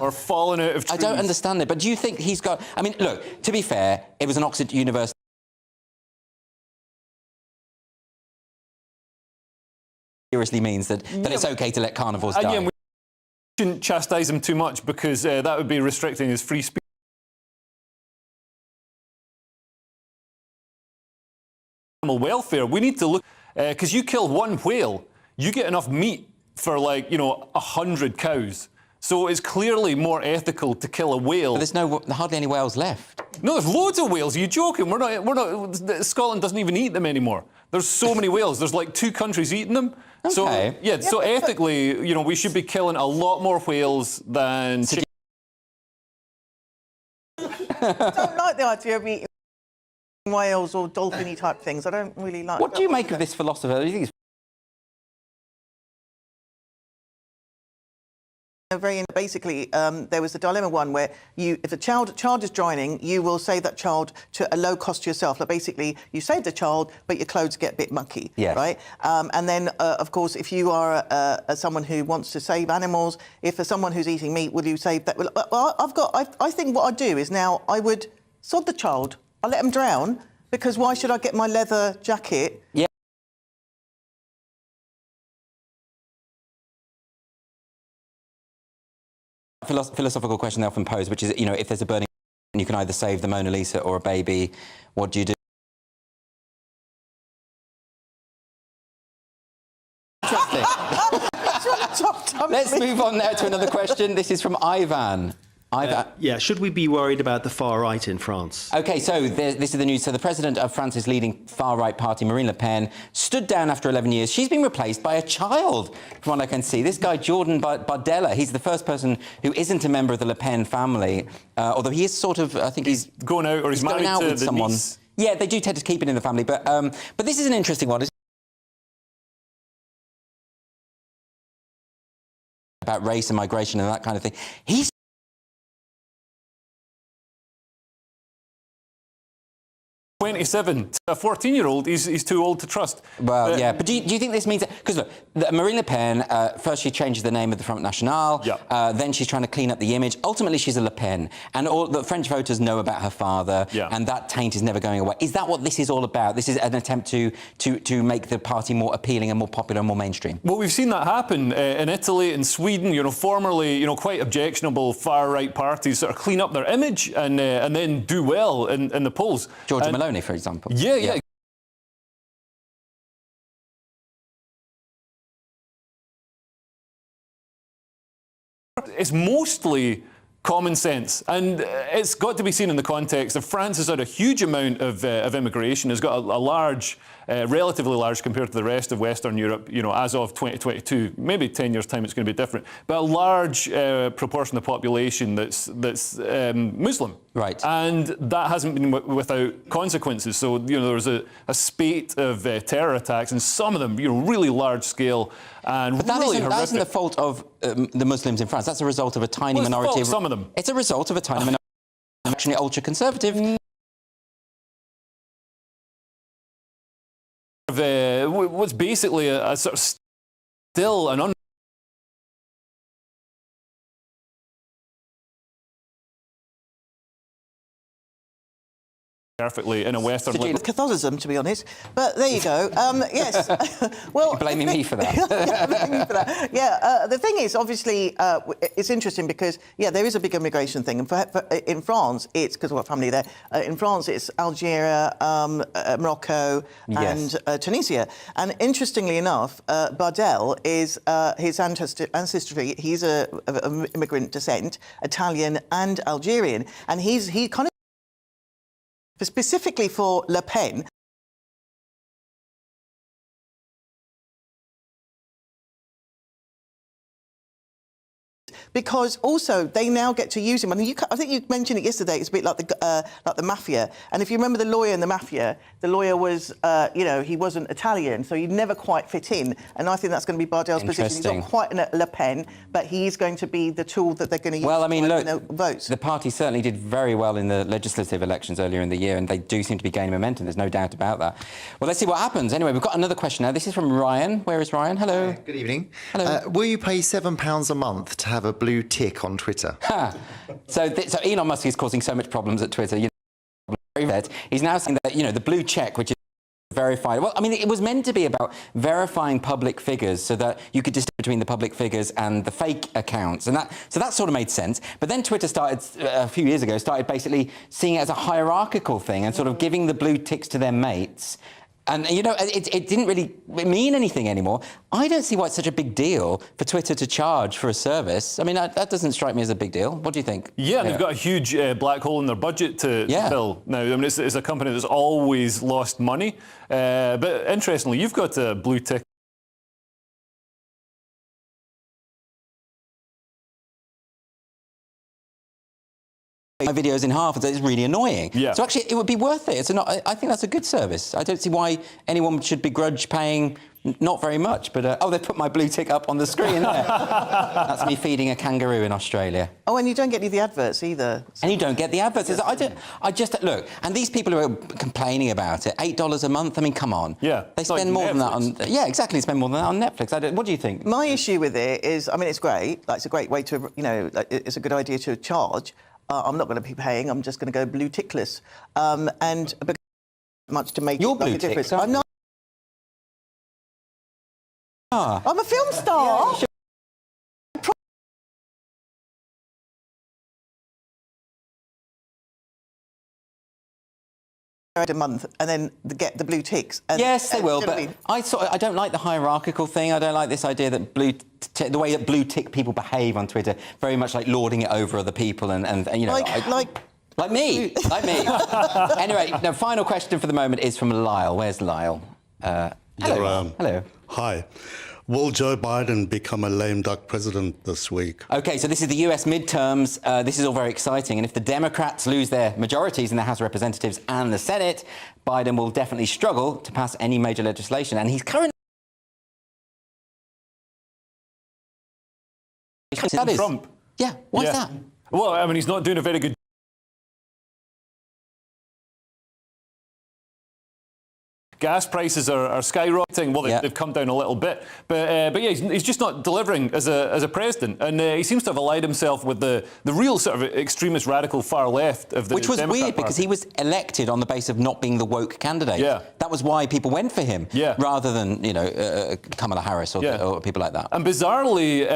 or fallen out of trees? I don't understand it, but do you think he's got... I mean, look, to be fair, it was an Oxford University... seriously means that it's OK to let carnivores die. Again, we shouldn't chastise him too much because that would be restricting his free speech. Animal welfare, we need to look... because you kill one whale, you get enough meat for, like, 100 cows. So it's clearly more ethical to kill a whale. But there's hardly any whales left. No, there's loads of whales. Are you joking? We're not. Scotland doesn't even eat them anymore. There's so many whales. There's like 2 countries eating them. Okay. So so ethically, we should be killing a lot more whales than. I don't like the idea of eating whales or dolphin-y type things. I don't really like. What do you make of this philosopher? Do you think it's... Basically, there was the dilemma one where if a child is drowning, you will save that child to a low cost to yourself. Like basically, you save the child, but your clothes get a bit mucky, right? And then, of course, if you are someone who wants to save animals, if for someone who's eating meat, will you save that? Well, I think what I'd do is now I would sod the child. I let him drown because why should I get my leather jacket? Yeah. Philosophical question they often pose, which is, if there's a burning and you can either save the Mona Lisa or a baby, what do you do? Interesting. Let's move on now to another question. This is from Ivan. Yeah, should we be worried about the far right in France? OK, so this is the news. So the president of France's leading far-right party, Marine Le Pen, stood down after 11 years. She's been replaced by a child, from what I can see. This guy, Jordan Bardella, he's the first person who isn't a member of the Le Pen family, although he is sort of, I think he's going out, or he's married going out to with the someone. niece. Yeah, they do tend to keep it in the family, but this is an interesting one. About race and migration and that kind of thing. He's 27. A 14-year-old, he's too old to trust. Well, yeah, but do you think this means... Because look, Marine Le Pen, first she changes the name of the Front National, then she's trying to clean up the image. Ultimately, she's a Le Pen, and all the French voters know about her father, and that taint is never going away. Is that what this is all about? This is an attempt to make the party more appealing and more popular and more mainstream? Well, we've seen that happen in Italy and Sweden, formerly, quite objectionable far-right parties sort of clean up their image and then do well in the polls. Giorgia Meloni, for example. Yeah. It's mostly common sense, and it's got to be seen in the context of France has had a huge amount of immigration. It's got a large, relatively large compared to the rest of Western Europe, as of 2022. Maybe 10 years' time it's going to be different, but a large proportion of the population that's Muslim. Right. And that hasn't been without consequences. So, there was a spate of terror attacks, and some of them, really large scale and but that really horrific. That isn't the fault of the Muslims in France. That's a result of a tiny minority of... some of them. It's a result of a tiny minority of actually ultra-conservative. What's basically a sort of still an perfectly in a Western liberal. Catholicism, to be honest. But there you go. Yes. Well, you're blaming me for that. Yeah, blaming me for that. Yeah. The thing is, obviously, it's interesting because there is a big immigration thing, and in France, it's because we've got family there. In France, it's Algeria, Morocco, and Tunisia. And interestingly enough, Bardella is his ancestry. He's of immigrant descent, Italian and Algerian, and he kind of. Specifically for Le Pen, because also they now get to use him. I mean, I think you mentioned it yesterday. It's a bit like the mafia. And if you remember the lawyer in the mafia, the lawyer was, he wasn't Italian, so he never quite fit in. And I think that's going to be Bardella's position. He's not quite a Le Pen, but he's going to be the tool that they're going to use. Well, I mean, look, votes. The party certainly did very well in the legislative elections earlier in the year, and they do seem to be gaining momentum. There's no doubt about that. Well, let's see what happens. Anyway, we've got another question now. This is from Ryan. Where is Ryan? Hello. Good evening. Hello. Will you pay £7 a month to have a blue tick on Twitter? So Elon Musk is causing so much problems at Twitter. He's now saying that the blue check, which is verified. Well, I mean, it was meant to be about verifying public figures so that you could distinguish between the public figures and the fake accounts, and that sort of made sense. But then Twitter started a few years ago basically seeing it as a hierarchical thing and sort of giving the blue ticks to their mates. And, it didn't really mean anything anymore. I don't see why it's such a big deal for Twitter to charge for a service. I mean, that doesn't strike me as a big deal. What do you think? Yeah, and they've got a huge black hole in their budget to fill now. I mean, it's a company that's always lost money. But interestingly, you've got a blue tick. My videos in half, it's really annoying. Yeah. So actually, it would be worth it. I think that's a good service. I don't see why anyone should begrudge paying not very much, but they put my blue tick up on the screen there. That's me feeding a kangaroo in Australia. Oh, and you don't get any of the adverts either. And you don't get the adverts. I just look, and these people who are complaining about it, $8 a month. I mean, come on. Yeah. They spend more than that on. Yeah, exactly. Spend more than that on Netflix. What do you think? My issue with it is, I mean, it's great. Like, it's a great way to, it's a good idea to charge. I'm not going to be paying. I'm just going to go blue tickless, and much to make You're it make a difference. I'm not. I'm a film star. Yeah, a month and then get the blue ticks. And, yes, they will, you know but what I mean? I don't like the hierarchical thing. I don't like this idea that the way that blue tick people behave on Twitter, very much like lording it over other people and you know... Like me. Anyway, no, final question for the moment is from Lyle. Where's Lyle? Hello. Hello. Hi. Will Joe Biden become a lame duck president this week? OK, so this is the US midterms. This is all very exciting. And if the Democrats lose their majorities in the House of Representatives and the Senate, Biden will definitely struggle to pass any major legislation. And he's currently... Trump. Yeah, why's that? Well, I mean, he's not doing a very good... Gas prices are skyrocketing. Well, they've come down a little bit, but yeah, he's just not delivering as a president, and he seems to have allied himself with the real sort of extremist, radical far left of the Which was Democrat weird because Party. he was elected on the basis of not being the woke candidate. Yeah, that was why people went for him, rather than Kamala Harris or people like that. And bizarrely,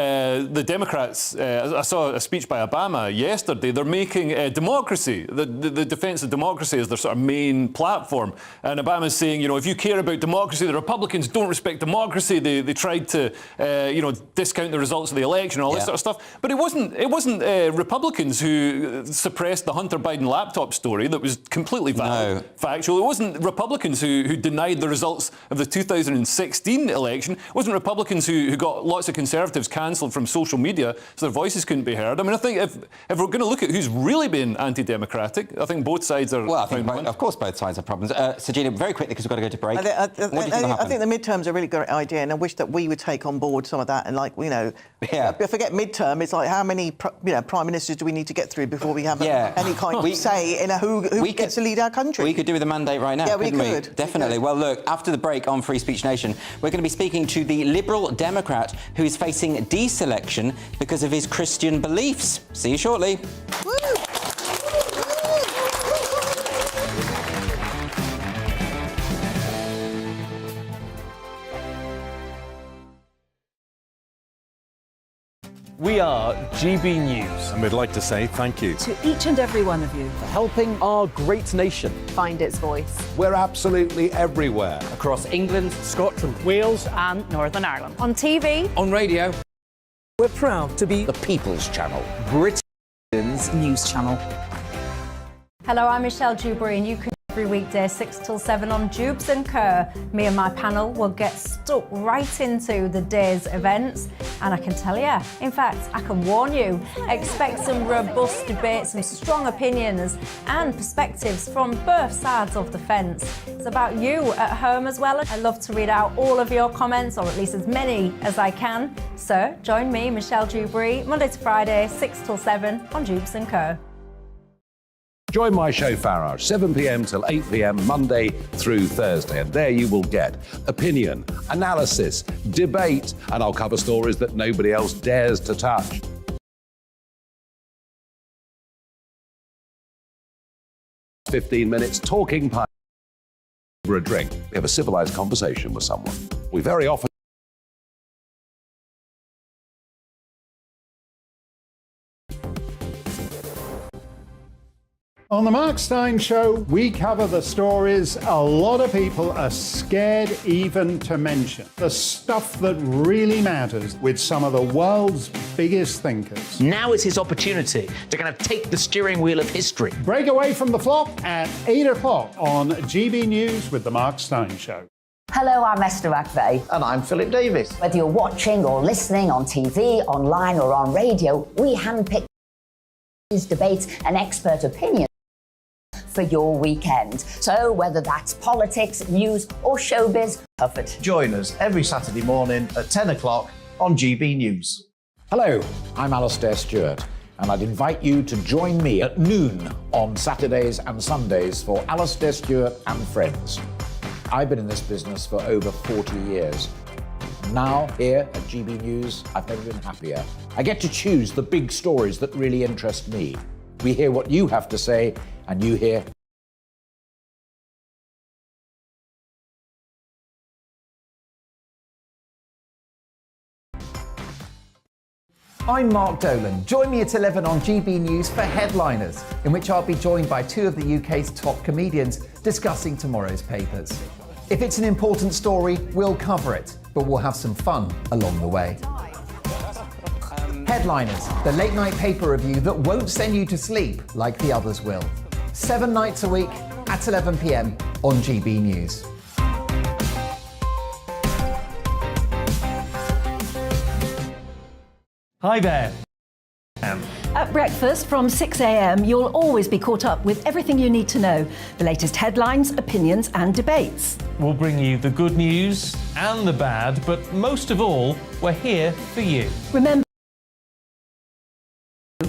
the Democrats, I saw a speech by Obama yesterday. They're making democracy, the defence of democracy, as their sort of main platform. And Obama's saying, if you care about democracy, the Republicans don't respect democracy. They tried to, discount the results of the election and all this sort of stuff. But it wasn't Republicans who suppressed the Hunter Biden laptop story that was completely valid, factual. It wasn't Republicans who denied the results of the 2016 election. It wasn't Republicans who got lots of Conservatives cancelled from social media so their voices couldn't be heard. I mean, I think if we're going to look at who's really been anti-democratic, I think both sides are... Well, I think, of course, both sides have problems. Sajina, very quickly, because we've got to go to break. I think the midterms are a really good idea, and I wish that we would take on board some of that. And forget midterm. It's like how many prime ministers do we need to get through before we have any kind of say in who gets to lead our country? We could do with a mandate right now. Yeah, we couldn't could. Definitely. Well, look, after the break on Free Speech Nation, we're going to be speaking to the Liberal Democrat who is facing deselection because of his Christian beliefs. See you shortly. Woo! We are GB News. And we'd like to say thank you To each and every one of you. for helping our great nation Find its voice. We're absolutely everywhere. across England, Scotland, Wales and Northern Ireland. On TV. On radio. We're proud to be the People's Channel, Britain's News Channel. Hello, I'm Michelle Dewberry, and you can every weekday 6 till 7 on Jubes and Kerr. Me and my panel will get stuck right into the day's events, and I can tell you, in fact, I can warn you, expect some robust debates, some strong opinions and perspectives from both sides of the fence. It's about you at home as well. I love to read out all of your comments, or at least as many as I can. So join me, Michelle Dewberry, Monday to Friday, 6 till 7 on Jubes and Kerr. Join my show Farage, 7 p.m. till 8 p.m. Monday through Thursday, and there you will get opinion, analysis, debate, and I'll cover stories that nobody else dares to touch. "15 minutes talking pie over a drink. We have a civilized conversation with someone. We very often On the Mark Steyn Show, we cover the stories a lot of people are scared even to mention. The stuff that really matters with some of the world's biggest thinkers. Now is his opportunity to kind of take the steering wheel of history. Break away from the flock at 8 o'clock on GB News with the Mark Steyn Show. Hello, I'm Esther McVeigh. And I'm Philip Davis. Whether you're watching or listening on TV, online or on radio, we handpick debates and expert opinions for your weekend. So whether that's politics, news or showbiz, covered. Join us every Saturday morning at 10 o'clock on GB News. Hello, I'm Alastair Stewart, and I'd invite you to join me at noon on Saturdays and Sundays for Alastair Stewart and Friends. I've been in this business for over 40 years. Now, here at GB News, I've never been happier. I get to choose the big stories that really interest me. We hear what you have to say, and you hear I'm Mark Dolan. Join me at 11 on GB News for Headliners, in which I'll be joined by two of the UK's top comedians discussing tomorrow's papers. If it's an important story, we'll cover it, but we'll have some fun along the way. Headliners, the late-night paper review that won't send you to sleep like the others will. 7 nights a week at 11 p.m. on GB News. Hi there. At breakfast from 6 a.m, you'll always be caught up with everything you need to know, the latest headlines, opinions and debates. We'll bring you the good news and the bad, but most of all, we're here for you. Remember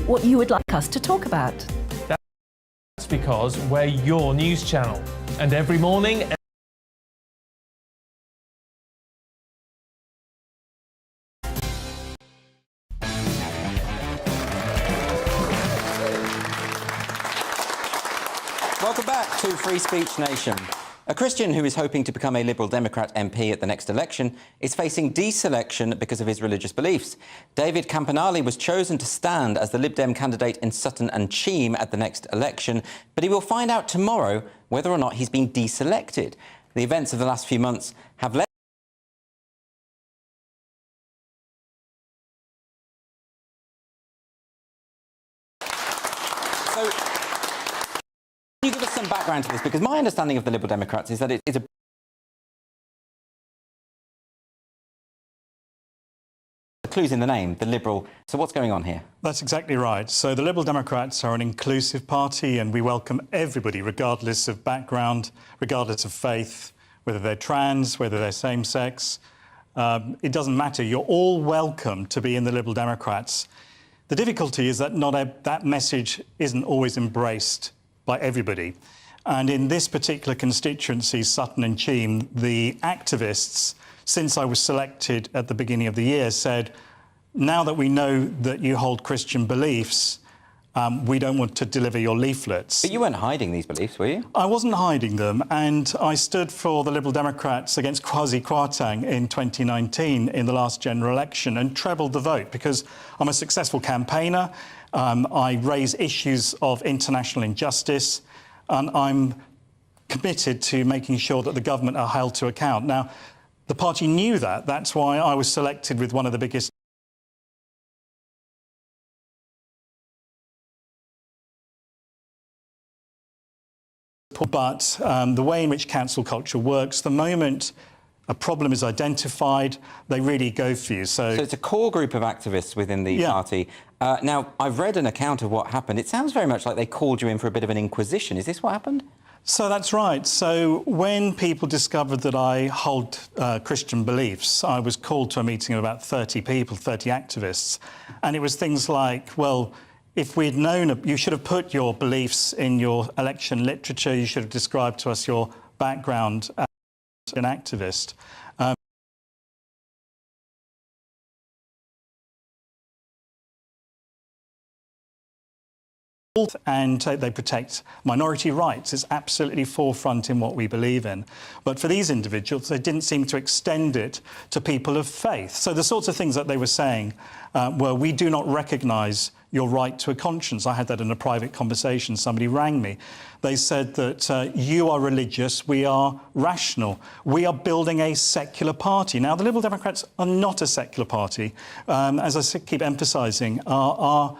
what you would like us to talk about. That's because we're your news channel. And every morning... Welcome back to Free Speech Nation. A Christian who is hoping to become a Liberal Democrat MP at the next election is facing deselection because of his religious beliefs. David Campanale was chosen to stand as the Lib Dem candidate in Sutton and Cheam at the next election, but he will find out tomorrow whether or not he's been deselected. The events of the last few months have led... So, can you give us some background to this? Because my understanding of the Liberal Democrats is that it is a... The clue's in the name, the Liberal. So what's going on here? That's exactly right. So the Liberal Democrats are an inclusive party and we welcome everybody, regardless of background, regardless of faith, whether they're trans, whether they're same-sex. It doesn't matter. You're all welcome to be in the Liberal Democrats. The difficulty is that that message isn't always embraced by everybody. And in this particular constituency, Sutton and Cheam, the activists, since I was selected at the beginning of the year, said, now that we know that you hold Christian beliefs, we don't want to deliver your leaflets. But you weren't hiding these beliefs, were you? I wasn't hiding them, and I stood for the Liberal Democrats against Kwasi Kwarteng in 2019 in the last general election and trebled the vote because I'm a successful campaigner. I raise issues of international injustice, and I'm committed to making sure that the government are held to account. Now, the party knew that. That's why I was selected with one of the biggest... But the way in which cancel culture works, the moment a problem is identified, they really go for you. So it's a core group of activists within the party. Now, I've read an account of what happened. It sounds very much like they called you in for a bit of an inquisition. Is this what happened? So that's right. So when people discovered that I hold Christian beliefs, I was called to a meeting of about 30 people, 30 activists. And it was things like, well, if we'd known, you should have put your beliefs in your election literature, you should have described to us your background as an activist. And they protect minority rights. It's absolutely forefront in what we believe in. But for these individuals, they didn't seem to extend it to people of faith. So the sorts of things that they were saying were, we do not recognise your right to a conscience. I had that in a private conversation. Somebody rang me. They said that you are religious, we are rational. We are building a secular party. Now, the Liberal Democrats are not a secular party. As I keep emphasising, our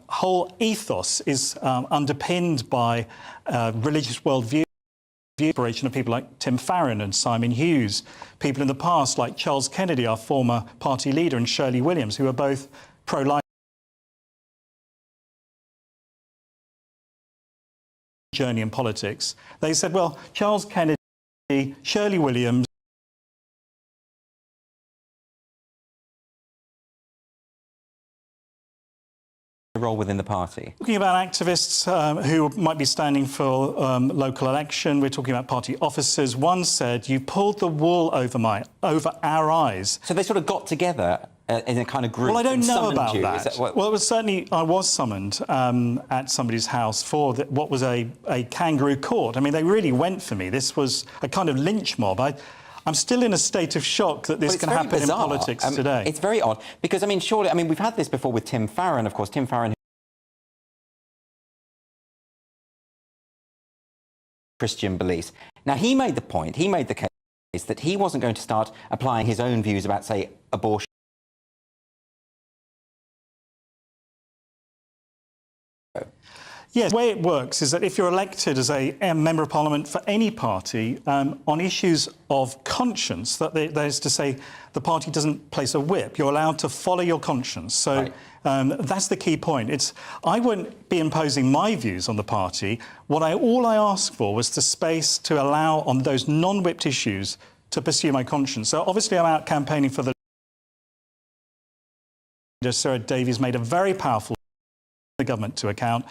whole ethos is underpinned by religious worldview, the inspiration of people like Tim Farron and Simon Hughes, people in the past like Charles Kennedy, our former party leader, and Shirley Williams, who are both pro-life journey in politics. They said, well, Charles Kennedy, Shirley Williams, role within the party? Talking about activists who might be standing for local election, we're talking about party officers. One said, you pulled the wool over our eyes. So they sort of got together in a kind of group. Well, I don't know about you. that. Well, it was certainly, I was summoned at somebody's house for what was a kangaroo court. I mean, they really went for me. This was a kind of lynch mob. I'm still in a state of shock that this can happen in politics today. It's very odd, because, I mean, surely, I mean, we've had this before with Tim Farron, of course. Tim Farron, Christian beliefs. Now, he made the point, he made the case that he wasn't going to start applying his own views about, say, abortion. Yes, the way it works is that if you're elected as a member of parliament for any party on issues of conscience, that is to say the party doesn't place a whip, you're allowed to follow your conscience. So that's the key point. I wouldn't be imposing my views on the party. All I asked for was the space to allow on those non-whipped issues to pursue my conscience. So obviously I'm out campaigning for the leader. Sarah Davies made a very powerful the government to account.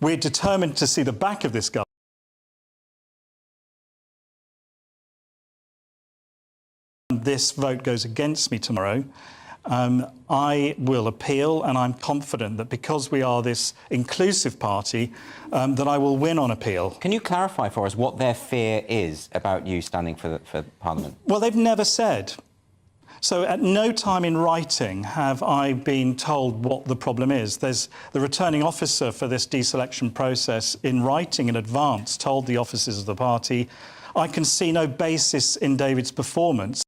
We're determined to see the back of this government. This vote goes against me tomorrow. I will appeal, and I'm confident that because we are this inclusive party, that I will win on appeal. Can you clarify for us what their fear is about you standing for Parliament? Well, they've never said. So at no time in writing have I been told what the problem is. There's the returning officer for this deselection process in writing in advance told the officers of the party, I can see no basis in David's performance.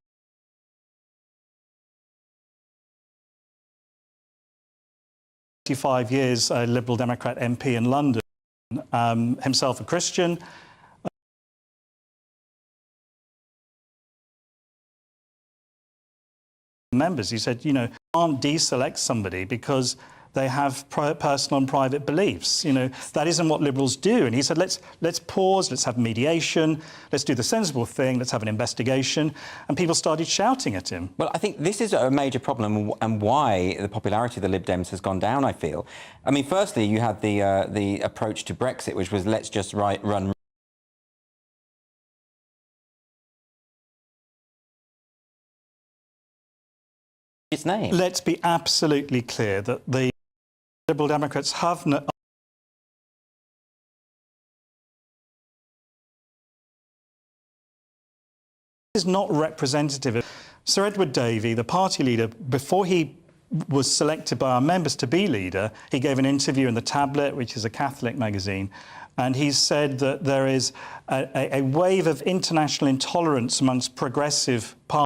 25 years a Liberal Democrat MP in London, himself a Christian. Members, he said, you know, can't deselect somebody because they have personal and private beliefs. You know, that isn't what Liberals do. And he said, let's pause, let's have mediation, let's do the sensible thing, let's have an investigation. And people started shouting at him. Well, I think this is a major problem and why the popularity of the Lib Dems has gone down, I feel. I mean, firstly, you had the approach to Brexit, which was let's just run its name. Let's be absolutely clear that the Liberal Democrats have no... This is not representative. Sir Edward Davey, the party leader, before he was selected by our members to be leader, he gave an interview in The Tablet, which is a Catholic magazine, and he said that there is a wave of international intolerance amongst progressive parties